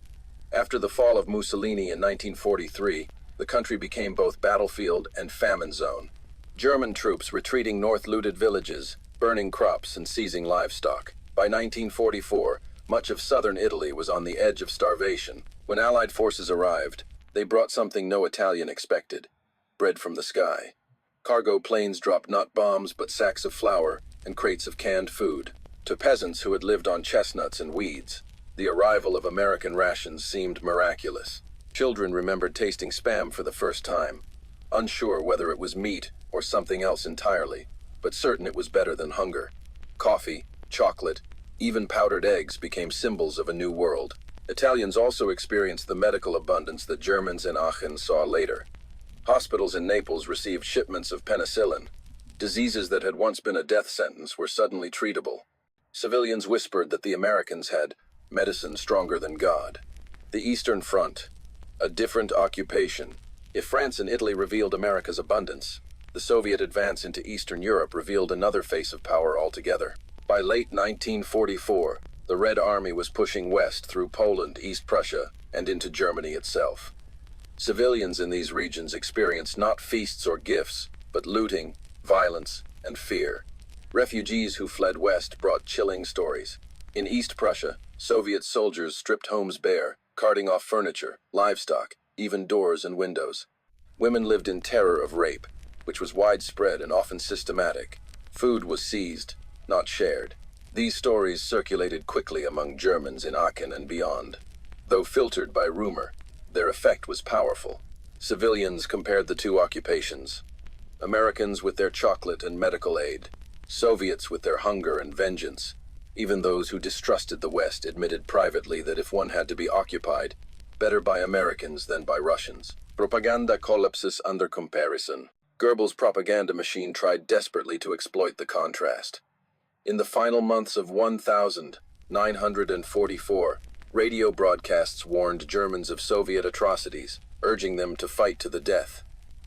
After the fall of Mussolini in 1943, the country became both battlefield and famine zone. German troops retreating north looted villages, burning crops and seizing livestock. By 1944, much of southern Italy was on the edge of starvation. When Allied forces arrived, they brought something no Italian expected: bread from the sky. Cargo planes dropped not bombs but sacks of flour and crates of canned food. To peasants who had lived on chestnuts and weeds, the arrival of American rations seemed miraculous. Children remembered tasting Spam for the first time, unsure whether it was meat or something else entirely, but certain it was better than hunger. Coffee, chocolate, even powdered eggs became symbols of a new world. Italians also experienced the medical abundance that Germans in Aachen saw later. Hospitals in Naples received shipments of penicillin. Diseases that had once been a death sentence were suddenly treatable. Civilians whispered that the Americans had medicine stronger than God. The Eastern Front, a different occupation. If France and Italy revealed America's abundance, the Soviet advance into Eastern Europe revealed another face of power altogether. By late 1944, the Red Army was pushing west through Poland, East Prussia, and into Germany itself. Civilians in these regions experienced not feasts or gifts, but looting, violence, and fear. Refugees who fled west brought chilling stories. In East Prussia, Soviet soldiers stripped homes bare, carting off furniture, livestock, even doors and windows. Women lived in terror of rape, which was widespread and often systematic. Food was seized, not shared. These stories circulated quickly among Germans in Aachen and beyond. Though filtered by rumor, their effect was powerful. Civilians compared the two occupations. Americans with their chocolate and medical aid, Soviets with their hunger and vengeance. Even those who distrusted the West admitted privately that if one had to be occupied, better by Americans than by Russians. Propaganda collapses under comparison. Goebbels' propaganda machine tried desperately to exploit the contrast. In the final months of 1944, radio broadcasts warned Germans of Soviet atrocities, urging them to fight to the death.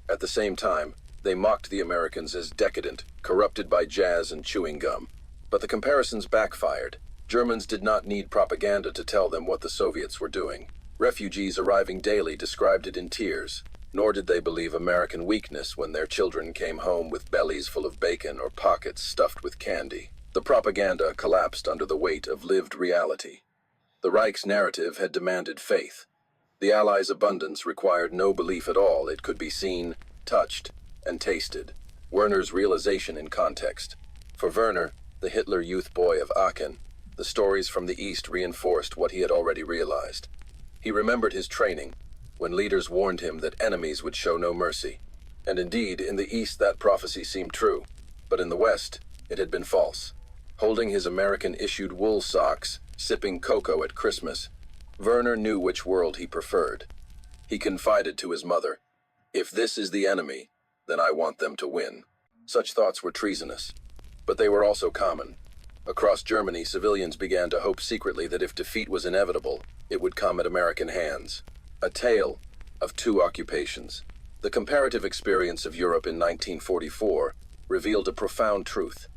At the same time, they mocked the Americans as decadent, corrupted by jazz and chewing gum. But the comparisons backfired. Germans did not need propaganda to tell them what the Soviets were doing. Refugees arriving daily described it in tears, nor did they believe American weakness when their children came home with bellies full of bacon or pockets stuffed with candy. The propaganda collapsed under the weight of lived reality. The Reich's narrative had demanded faith. The Allies' abundance required no belief at all. It could be seen, touched, and tasted. Werner's realization in context. For Werner, the Hitler youth boy of Aachen, the stories from the East reinforced what he had already realized. He remembered his training, when leaders warned him that enemies would show no mercy. And indeed, in the East that prophecy seemed true, but in the West, it had been false. Holding his American-issued wool socks, sipping cocoa at Christmas, Werner knew which world he preferred. He confided to his mother, "If this is the enemy, then I want them to win." Such thoughts were treasonous, but they were also common. Across Germany, civilians began to hope secretly that if defeat was inevitable, it would come at American hands. A tale of two occupations. The comparative experience of Europe in 1944 revealed a profound truth.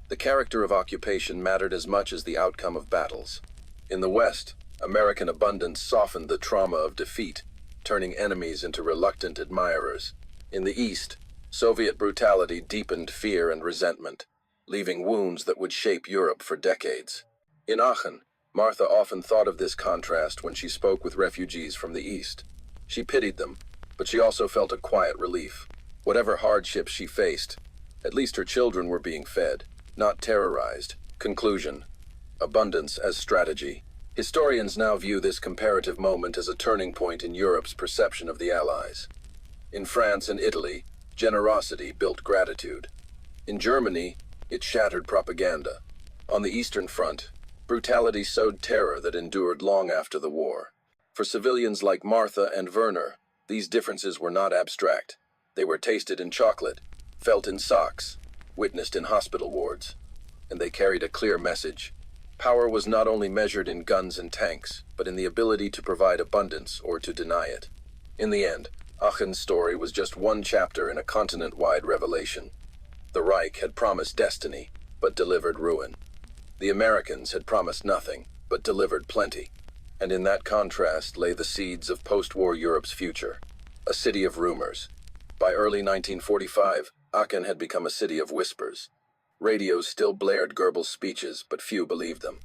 The character of occupation mattered as much as the outcome of battles. In the West, American abundance softened the trauma of defeat, turning enemies into reluctant admirers. In the East, Soviet brutality deepened fear and resentment, leaving wounds that would shape Europe for decades. In Aachen, Martha often thought of this contrast when she spoke with refugees from the East. She pitied them, but she also felt a quiet relief. Whatever hardships she faced, at least her children were being fed, not terrorized. Conclusion: abundance as strategy. Historians now view this comparative moment as a turning point in Europe's perception of the Allies. In France and Italy, generosity built gratitude. In Germany, it shattered propaganda. On the Eastern Front, brutality sowed terror that endured long after the war. For civilians like Martha and Werner, these differences were not abstract. They were tasted in chocolate, felt in socks, witnessed in hospital wards. And they carried a clear message. Power was not only measured in guns and tanks, but in the ability to provide abundance or to deny it. In the end, Aachen's story was just one chapter in a continent-wide revelation. The Reich had promised destiny, but delivered ruin. The Americans had promised nothing, but delivered plenty. And in that contrast lay the seeds of post-war Europe's future. A city of rumors. By early 1945, Aachen had become a city of whispers. Radios still blared Goebbels' speeches, but few believed them.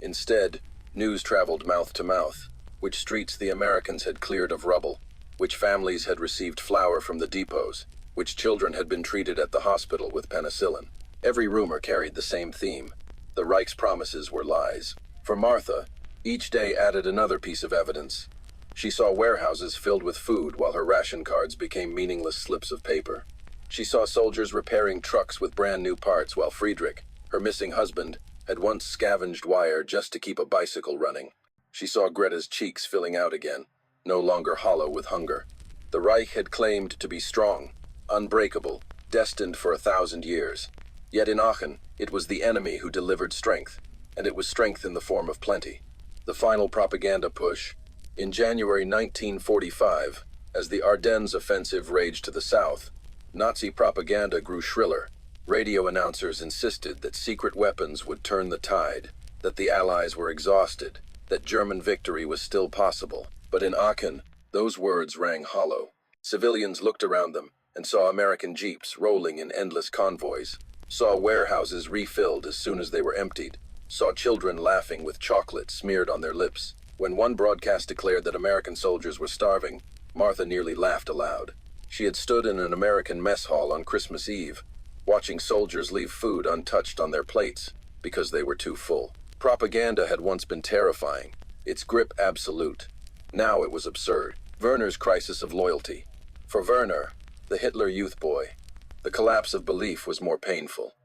Instead, news traveled mouth to mouth. Which streets the Americans had cleared of rubble, which families had received flour from the depots, which children had been treated at the hospital with penicillin. Every rumor carried the same theme. The Reich's promises were lies. For Martha, each day added another piece of evidence. She saw warehouses filled with food while her ration cards became meaningless slips of paper. She saw soldiers repairing trucks with brand new parts while Friedrich, her missing husband, had once scavenged wire just to keep a bicycle running. She saw Greta's cheeks filling out again, no longer hollow with hunger. The Reich had claimed to be strong, unbreakable, destined for 1,000 years. Yet in Aachen, it was the enemy who delivered strength, and it was strength in the form of plenty. The final propaganda push. In January 1945, as the Ardennes offensive raged to the south, Nazi propaganda grew shriller. Radio announcers insisted that secret weapons would turn the tide, that the Allies were exhausted, that German victory was still possible. But in Aachen, those words rang hollow. Civilians looked around them and saw American jeeps rolling in endless convoys, saw warehouses refilled as soon as they were emptied, saw children laughing with chocolate smeared on their lips. When one broadcast declared that American soldiers were starving, Martha nearly laughed aloud. She had stood in an American mess hall on Christmas Eve, watching soldiers leave food untouched on their plates because they were too full. Propaganda had once been terrifying, its grip absolute. Now it was absurd. Werner's crisis of loyalty. For Werner, the Hitler youth boy, the collapse of belief was more painful.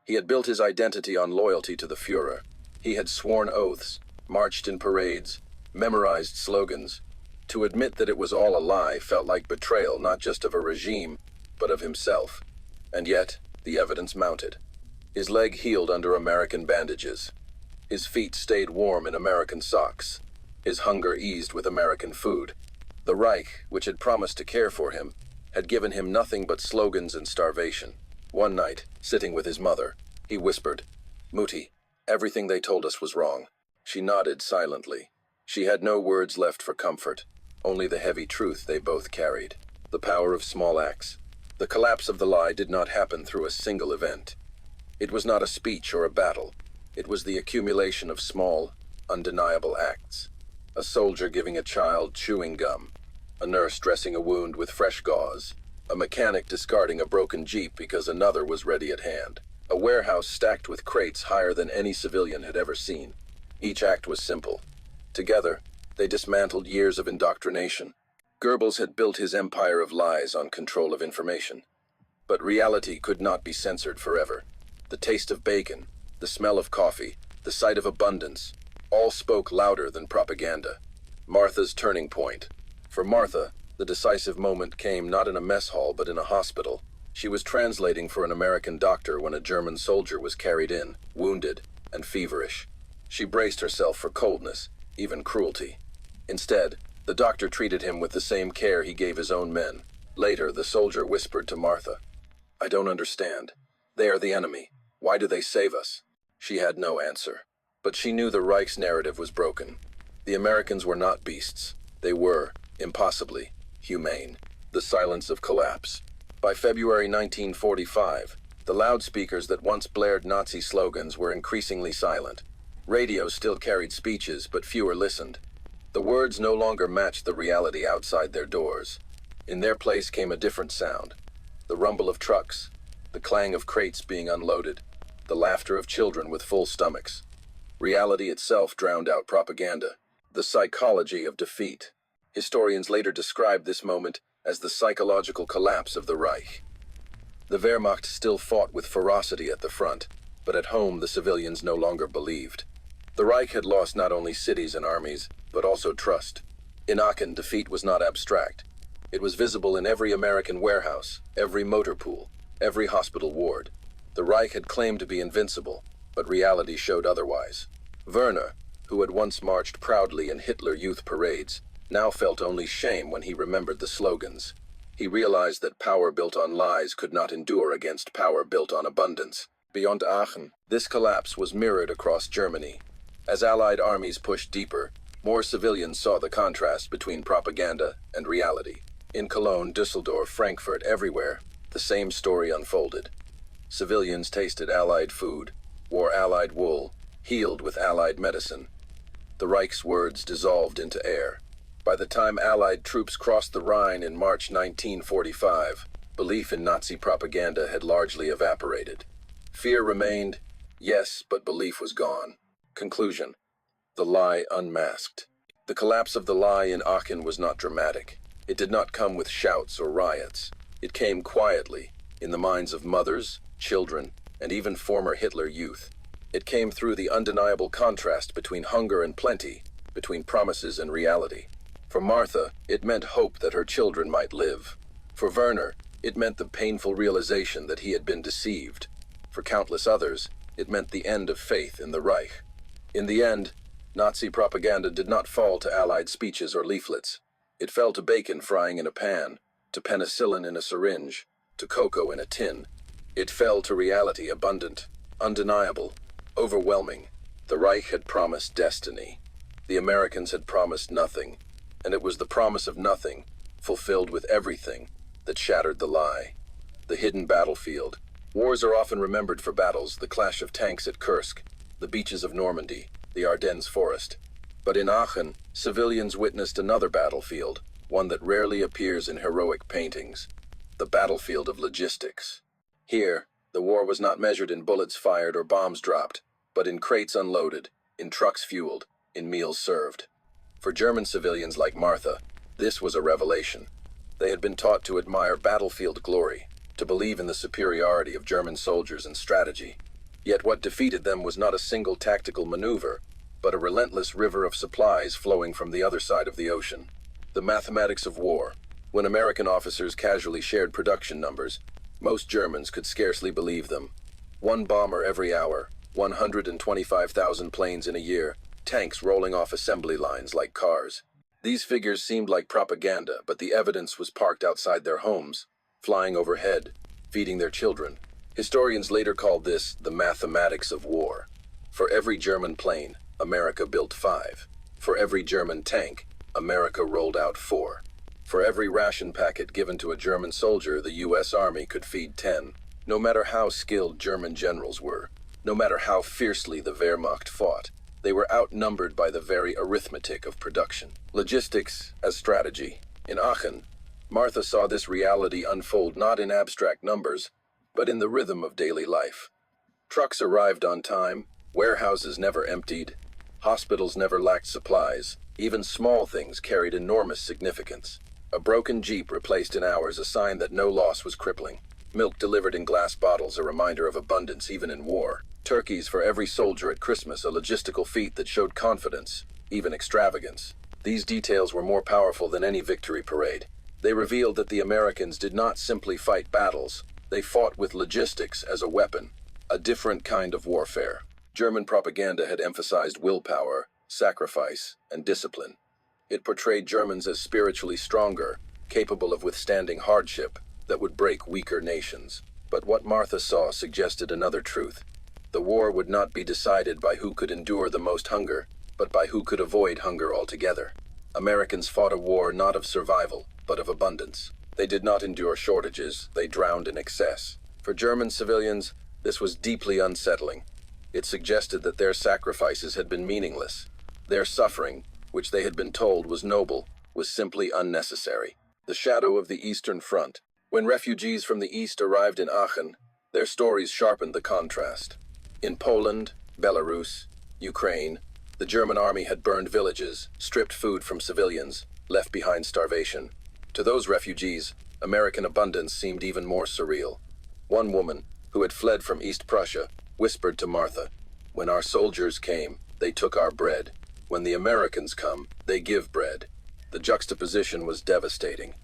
He had built his identity on loyalty to the Führer. He had sworn oaths, marched in parades, memorized slogans. To admit that it was all a lie felt like betrayal not just of a regime, but of himself. And yet, the evidence mounted. His leg healed under American bandages. His feet stayed warm in American socks. His hunger eased with American food. The Reich, which had promised to care for him, had given him nothing but slogans and starvation. One night, sitting with his mother, he whispered, "Mutti, everything they told us was wrong." She nodded silently. She had no words left for comfort, only the heavy truth they both carried. The power of small acts. The collapse of the lie did not happen through a single event. It was not a speech or a battle. It was the accumulation of small, undeniable acts. A soldier giving a child chewing gum, a nurse dressing a wound with fresh gauze, a mechanic discarding a broken Jeep because another was ready at hand, a warehouse stacked with crates higher than any civilian had ever seen. Each act was simple. Together, they dismantled years of indoctrination. Goebbels had built his empire of lies on control of information. But reality could not be censored forever. The taste of bacon, the smell of coffee, the sight of abundance, all spoke louder than propaganda. Martha's turning point. For Martha, the decisive moment came not in a mess hall but in a hospital. She was translating for an American doctor when a German soldier was carried in, wounded and feverish. She braced herself for coldness, even cruelty. Instead, the doctor treated him with the same care he gave his own men. Later, the soldier whispered to Martha, "I don't understand. They are the enemy. Why do they save us?" She had no answer. But she knew the Reich's narrative was broken. The Americans were not beasts. They were, impossibly, humane. The silence of collapse. By February 1945, the loudspeakers that once blared Nazi slogans were increasingly silent. Radio still carried speeches, but fewer listened. The words no longer matched the reality outside their doors. In their place came a different sound. The rumble of trucks, the clang of crates being unloaded, the laughter of children with full stomachs. Reality itself drowned out propaganda. The psychology of defeat. Historians later described this moment as the psychological collapse of the Reich. The Wehrmacht still fought with ferocity at the front, but at home the civilians no longer believed. The Reich had lost not only cities and armies, but also trust. In Aachen, defeat was not abstract. It was visible in every American warehouse, every motor pool, every hospital ward. The Reich had claimed to be invincible, but reality showed otherwise. Werner, who had once marched proudly in Hitler Youth parades, now felt only shame when he remembered the slogans. He realized that power built on lies could not endure against power built on abundance. Beyond Aachen, this collapse was mirrored across Germany. As Allied armies pushed deeper, more civilians saw the contrast between propaganda and reality. In Cologne, Düsseldorf, Frankfurt, everywhere, the same story unfolded. Civilians tasted Allied food, wore Allied wool, healed with Allied medicine. The Reich's words dissolved into air. By the time Allied troops crossed the Rhine in March 1945, belief in Nazi propaganda had largely evaporated. Fear remained, yes, but belief was gone. Conclusion: the lie unmasked. The collapse of the lie in Aachen was not dramatic. It did not come with shouts or riots. It came quietly, in the minds of mothers, children, and even former Hitler Youth. It came through the undeniable contrast between hunger and plenty, between promises and reality. For Martha, it meant hope that her children might live. For Werner, it meant the painful realization that he had been deceived. For countless others, it meant the end of faith in the Reich. In the end, Nazi propaganda did not fall to Allied speeches or leaflets. It fell to bacon frying in a pan, to penicillin in a syringe, to cocoa in a tin. It fell to reality abundant, undeniable, overwhelming. The Reich had promised destiny. The Americans had promised nothing, and it was the promise of nothing, fulfilled with everything, that shattered the lie. The hidden battlefield. Wars are often remembered for battles: the clash of tanks at Kursk, the beaches of Normandy, the Ardennes forest. But in Aachen, civilians witnessed another battlefield, one that rarely appears in heroic paintings: the battlefield of logistics. Here, the war was not measured in bullets fired or bombs dropped, but in crates unloaded, in trucks fueled, in meals served. For German civilians like Martha, this was a revelation. They had been taught to admire battlefield glory, to believe in the superiority of German soldiers and strategy. Yet what defeated them was not a single tactical maneuver, but a relentless river of supplies flowing from the other side of the ocean. The mathematics of war. When American officers casually shared production numbers, most Germans could scarcely believe them. 1 bomber every hour, 125,000 planes in a year, tanks rolling off assembly lines like cars. These figures seemed like propaganda, but the evidence was parked outside their homes, flying overhead, feeding their children. Historians later called this the mathematics of war. For every German plane, America built 5. For every German tank, America rolled out 4. For every ration packet given to a German soldier, the U.S. Army could feed 10. No matter how skilled German generals were, no matter how fiercely the Wehrmacht fought, they were outnumbered by the very arithmetic of production. Logistics as strategy. In Aachen, Martha saw this reality unfold not in abstract numbers, but in the rhythm of daily life. Trucks arrived on time, warehouses never emptied, hospitals never lacked supplies. Even small things carried enormous significance. A broken Jeep replaced in hours, a sign that no loss was crippling. Milk delivered in glass bottles, a reminder of abundance even in war. Turkeys for every soldier at Christmas, a logistical feat that showed confidence, even extravagance. These details were more powerful than any victory parade. They revealed that the Americans did not simply fight battles. They fought with logistics as a weapon, a different kind of warfare. German propaganda had emphasized willpower, sacrifice, and discipline. It portrayed Germans as spiritually stronger, capable of withstanding hardship that would break weaker nations. But what Martha saw suggested another truth. The war would not be decided by who could endure the most hunger, but by who could avoid hunger altogether. Americans fought a war not of survival, but of abundance. They did not endure shortages, they drowned in excess. For German civilians, this was deeply unsettling. It suggested that their sacrifices had been meaningless. Their suffering, which they had been told was noble, was simply unnecessary. The shadow of the Eastern Front. When refugees from the East arrived in Aachen, their stories sharpened the contrast. In Poland, Belarus, Ukraine, the German army had burned villages, stripped food from civilians, left behind starvation. To those refugees, American abundance seemed even more surreal. One woman, who had fled from East Prussia, whispered to Martha, "When our soldiers came, they took our bread. When the Americans come, they give bread." The juxtaposition was devastating.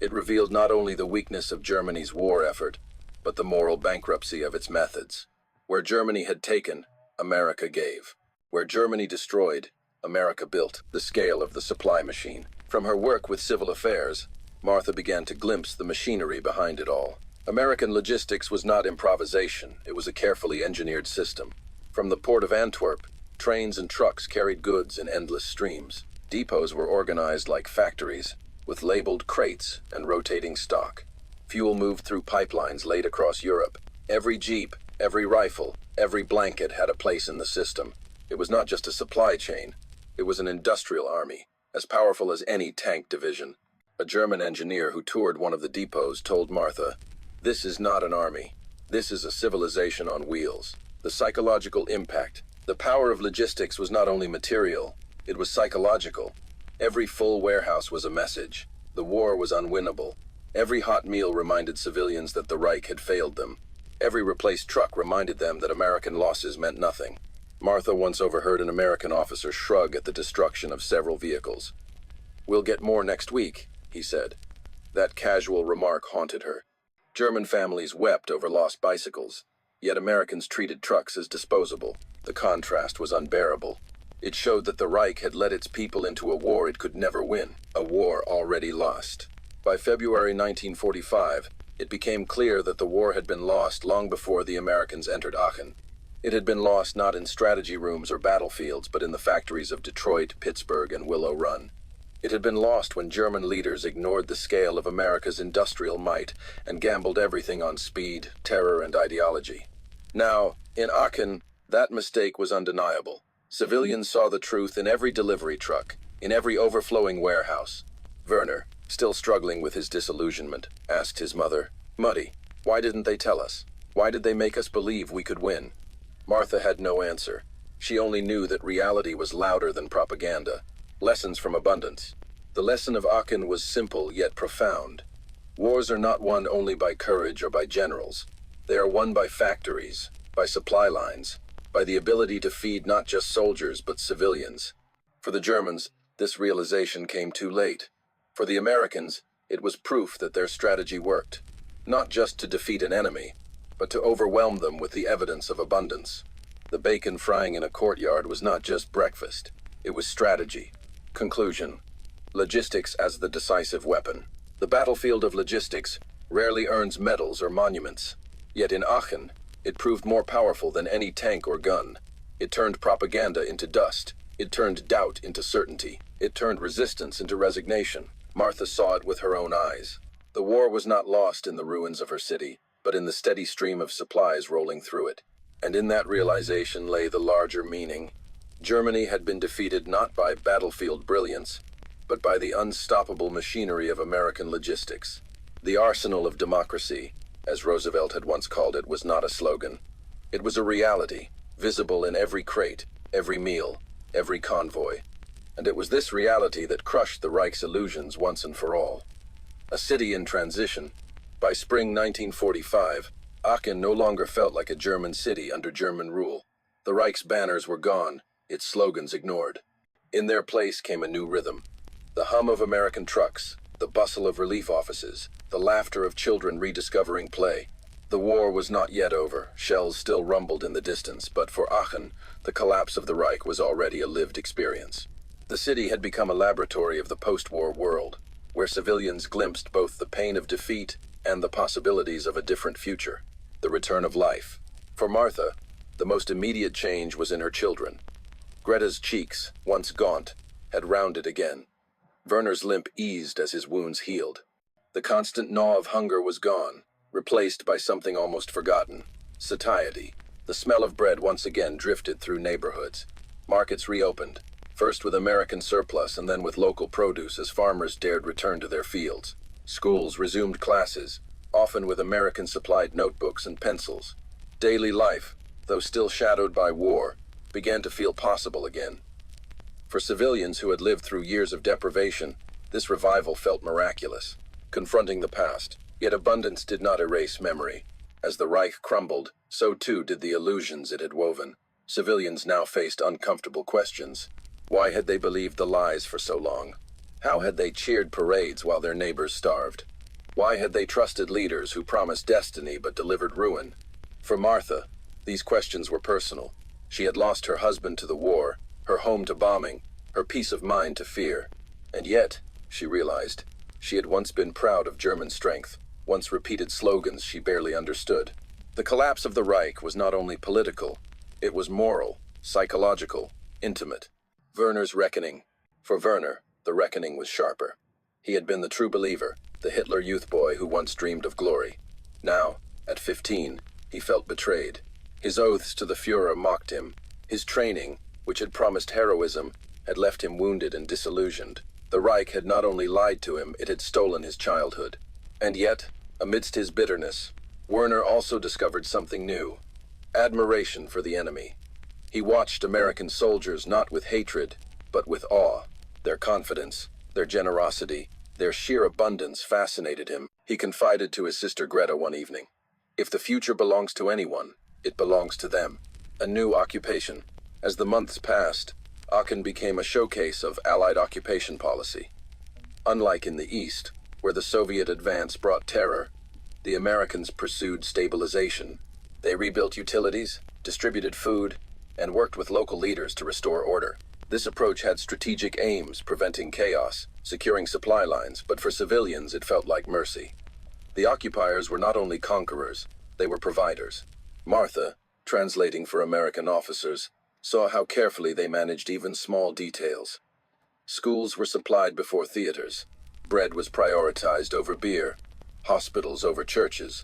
It revealed not only the weakness of Germany's war effort, but the moral bankruptcy of its methods. Where Germany had taken, America gave. Where Germany destroyed, America built. The scale of the supply machine. From her work with civil affairs, Martha began to glimpse the machinery behind it all. American logistics was not improvisation, it was a carefully engineered system. From the port of Antwerp, trains and trucks carried goods in endless streams. Depots were organized like factories, with labeled crates and rotating stock. Fuel moved through pipelines laid across Europe. Every jeep, every rifle, every blanket had a place in the system. It was not just a supply chain, it was an industrial army, as powerful as any tank division. A German engineer who toured one of the depots told Martha, "This is not an army. This is a civilization on wheels." The psychological impact. The power of logistics was not only material, it was psychological. Every full warehouse was a message. The war was unwinnable. Every hot meal reminded civilians that the Reich had failed them. Every replaced truck reminded them that American losses meant nothing. Martha once overheard an American officer shrug at the destruction of several vehicles. "We'll get more next week," he said. That casual remark haunted her. German families wept over lost bicycles, yet Americans treated trucks as disposable. The contrast was unbearable. It showed that the Reich had led its people into a war it could never win, a war already lost. By February 1945, it became clear that the war had been lost long before the Americans entered Aachen. It had been lost not in strategy rooms or battlefields, but in the factories of Detroit, Pittsburgh, and Willow Run. It had been lost when German leaders ignored the scale of America's industrial might and gambled everything on speed, terror, and ideology. Now, in Aachen, that mistake was undeniable. Civilians saw the truth in every delivery truck, in every overflowing warehouse. Werner, still struggling with his disillusionment, asked his mother, "Muddy, why didn't they tell us? Why did they make us believe we could win?" Martha had no answer. She only knew that reality was louder than propaganda. Lessons from abundance. The lesson of Aachen was simple yet profound. Wars are not won only by courage or by generals. They are won by factories, by supply lines, by the ability to feed not just soldiers but civilians. For the Germans, this realization came too late. For the Americans, it was proof that their strategy worked, not just to defeat an enemy, but to overwhelm them with the evidence of abundance. The bacon frying in a courtyard was not just breakfast, it was strategy. Conclusion. Logistics as the decisive weapon. The battlefield of logistics rarely earns medals or monuments. Yet in Aachen, it proved more powerful than any tank or gun. It turned propaganda into dust. It turned doubt into certainty. It turned resistance into resignation. Martha saw it with her own eyes. The war was not lost in the ruins of her city, but in the steady stream of supplies rolling through it. And in that realization lay the larger meaning. Germany had been defeated not by battlefield brilliance, but by the unstoppable machinery of American logistics. The arsenal of democracy, as Roosevelt had once called it, was not a slogan. It was a reality, visible in every crate, every meal, every convoy. And it was this reality that crushed the Reich's illusions once and for all. A city in transition. By spring 1945, Aachen no longer felt like a German city under German rule. The Reich's banners were gone, its slogans ignored. In their place came a new rhythm. The hum of American trucks, the bustle of relief offices, the laughter of children rediscovering play. The war was not yet over. Shells still rumbled in the distance, but for Aachen, the collapse of the Reich was already a lived experience. The city had become a laboratory of the post-war world, where civilians glimpsed both the pain of defeat and the possibilities of a different future, the return of life. For Martha, the most immediate change was in her children. Greta's cheeks, once gaunt, had rounded again. Werner's limp eased as his wounds healed. The constant gnaw of hunger was gone, replaced by something almost forgotten: satiety. The smell of bread once again drifted through neighborhoods. Markets reopened, first with American surplus and then with local produce as farmers dared return to their fields. Schools resumed classes, often with American-supplied notebooks and pencils. Daily life, though still shadowed by war, began to feel possible again. For civilians who had lived through years of deprivation, this revival felt miraculous. Confronting the past, yet abundance did not erase memory. As the Reich crumbled, so too did the illusions it had woven. Civilians now faced uncomfortable questions. Why had they believed the lies for so long? How had they cheered parades while their neighbors starved? Why had they trusted leaders who promised destiny but delivered ruin? For Martha, these questions were personal. She had lost her husband to the war, her home to bombing, her peace of mind to fear. And yet, she realized, she had once been proud of German strength, once repeated slogans she barely understood. The collapse of the Reich was not only political, it was moral, psychological, intimate. Werner's reckoning. For Werner, the reckoning was sharper. He had been the true believer, the Hitler youth boy who once dreamed of glory. Now, at 15, he felt betrayed. His oaths to the Führer mocked him. His training, which had promised heroism, had left him wounded and disillusioned. The Reich had not only lied to him, it had stolen his childhood. And yet, amidst his bitterness, Werner also discovered something new: admiration for the enemy. He watched American soldiers not with hatred, but with awe. Their confidence, their generosity, their sheer abundance fascinated him. He confided to his sister Greta one evening, "If the future belongs to anyone, it belongs to them." A new occupation. As the months passed, Aachen became a showcase of Allied occupation policy. Unlike in the East, where the Soviet advance brought terror, the Americans pursued stabilization. They rebuilt utilities, distributed food, and worked with local leaders to restore order. This approach had strategic aims, preventing chaos, securing supply lines, but for civilians it felt like mercy. The occupiers were not only conquerors, they were providers. Martha, translating for American officers, saw how carefully they managed even small details. Schools were supplied before theaters. Bread was prioritized over beer, hospitals over churches.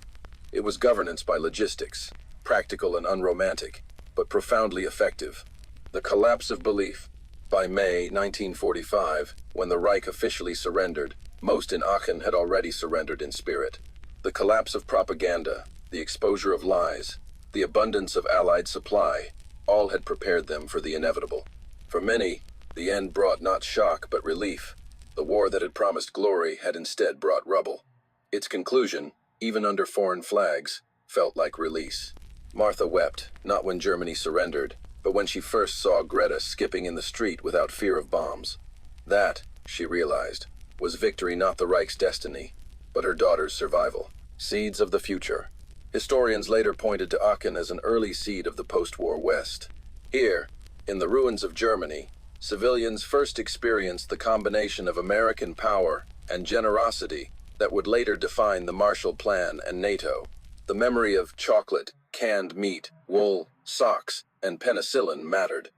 It was governance by logistics, practical and unromantic, but profoundly effective. The collapse of belief. By May 1945, when the Reich officially surrendered, most in Aachen had already surrendered in spirit. The collapse of propaganda, the exposure of lies, the abundance of Allied supply, all had prepared them for the inevitable. For many, the end brought not shock but relief. The war that had promised glory had instead brought rubble. Its conclusion, even under foreign flags, felt like release. Martha wept, not when Germany surrendered, but when she first saw Greta skipping in the street without fear of bombs. That, she realized, was victory not the Reich's destiny, but her daughter's survival. Seeds of the future. Historians later pointed to Aachen as an early seed of the post-war West. Here, in the ruins of Germany, civilians first experienced the combination of American power and generosity that would later define the Marshall Plan and NATO. The memory of chocolate, canned meat, wool, socks, and penicillin mattered.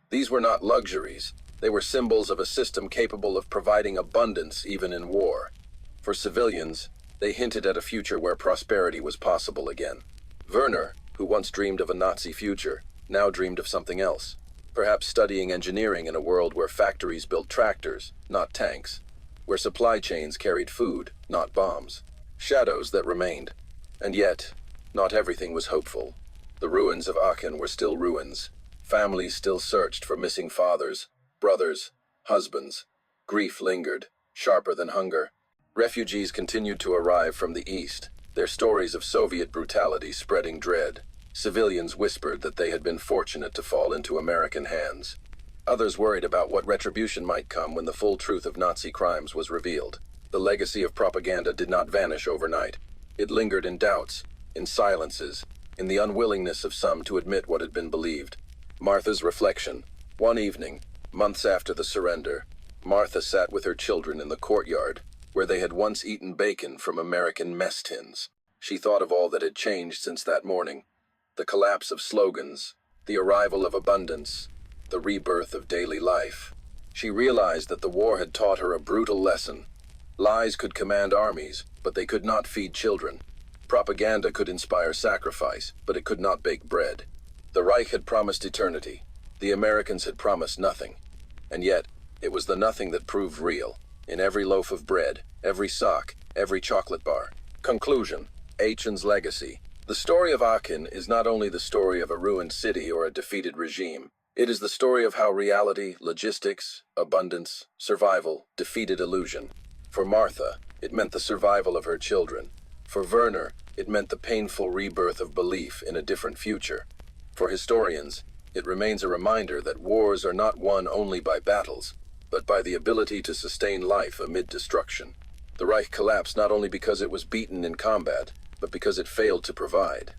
These were not luxuries. They were symbols of a system capable of providing abundance even in war. For civilians, they hinted at a future where prosperity was possible again. Werner, who once dreamed of a Nazi future, now dreamed of something else. Perhaps studying engineering in a world where factories built tractors, not tanks. Where supply chains carried food, not bombs. Shadows that remained. And yet, not everything was hopeful. The ruins of Aachen were still ruins. Families still searched for missing fathers, brothers, husbands. Grief lingered, sharper than hunger. Refugees continued to arrive from the east, their stories of Soviet brutality spreading dread. Civilians whispered that they had been fortunate to fall into American hands. Others worried about what retribution might come when the full truth of Nazi crimes was revealed. The legacy of propaganda did not vanish overnight. It lingered in doubts, in silences, in the unwillingness of some to admit what had been believed. Martha's reflection. One evening, months after the surrender, Martha sat with her children in the courtyard, where they had once eaten bacon from American mess tins. She thought of all that had changed since that morning. The collapse of slogans, the arrival of abundance, the rebirth of daily life. She realized that the war had taught her a brutal lesson. Lies could command armies, but they could not feed children. Propaganda could inspire sacrifice, but it could not bake bread. The Reich had promised eternity. The Americans had promised nothing. And yet, it was the nothing that proved real. In every loaf of bread, every sock, every chocolate bar. Conclusion. Aachen's legacy. The story of Aachen is not only the story of a ruined city or a defeated regime, it is the story of how reality, logistics, abundance, survival defeated illusion. For Martha, it meant the survival of her children. For Werner, it meant the painful rebirth of belief in a different future. For historians, it remains a reminder that wars are not won only by battles, but by the ability to sustain life amid destruction. The Reich collapsed not only because it was beaten in combat, but because it failed to provide.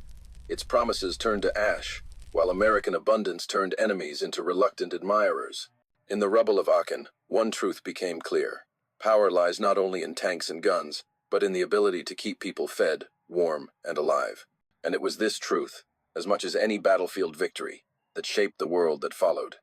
Its promises turned to ash, while American abundance turned enemies into reluctant admirers. In the rubble of Aachen, one truth became clear. Power lies not only in tanks and guns, but in the ability to keep people fed, warm, and alive. And it was this truth, as much as any battlefield victory, that shaped the world that followed.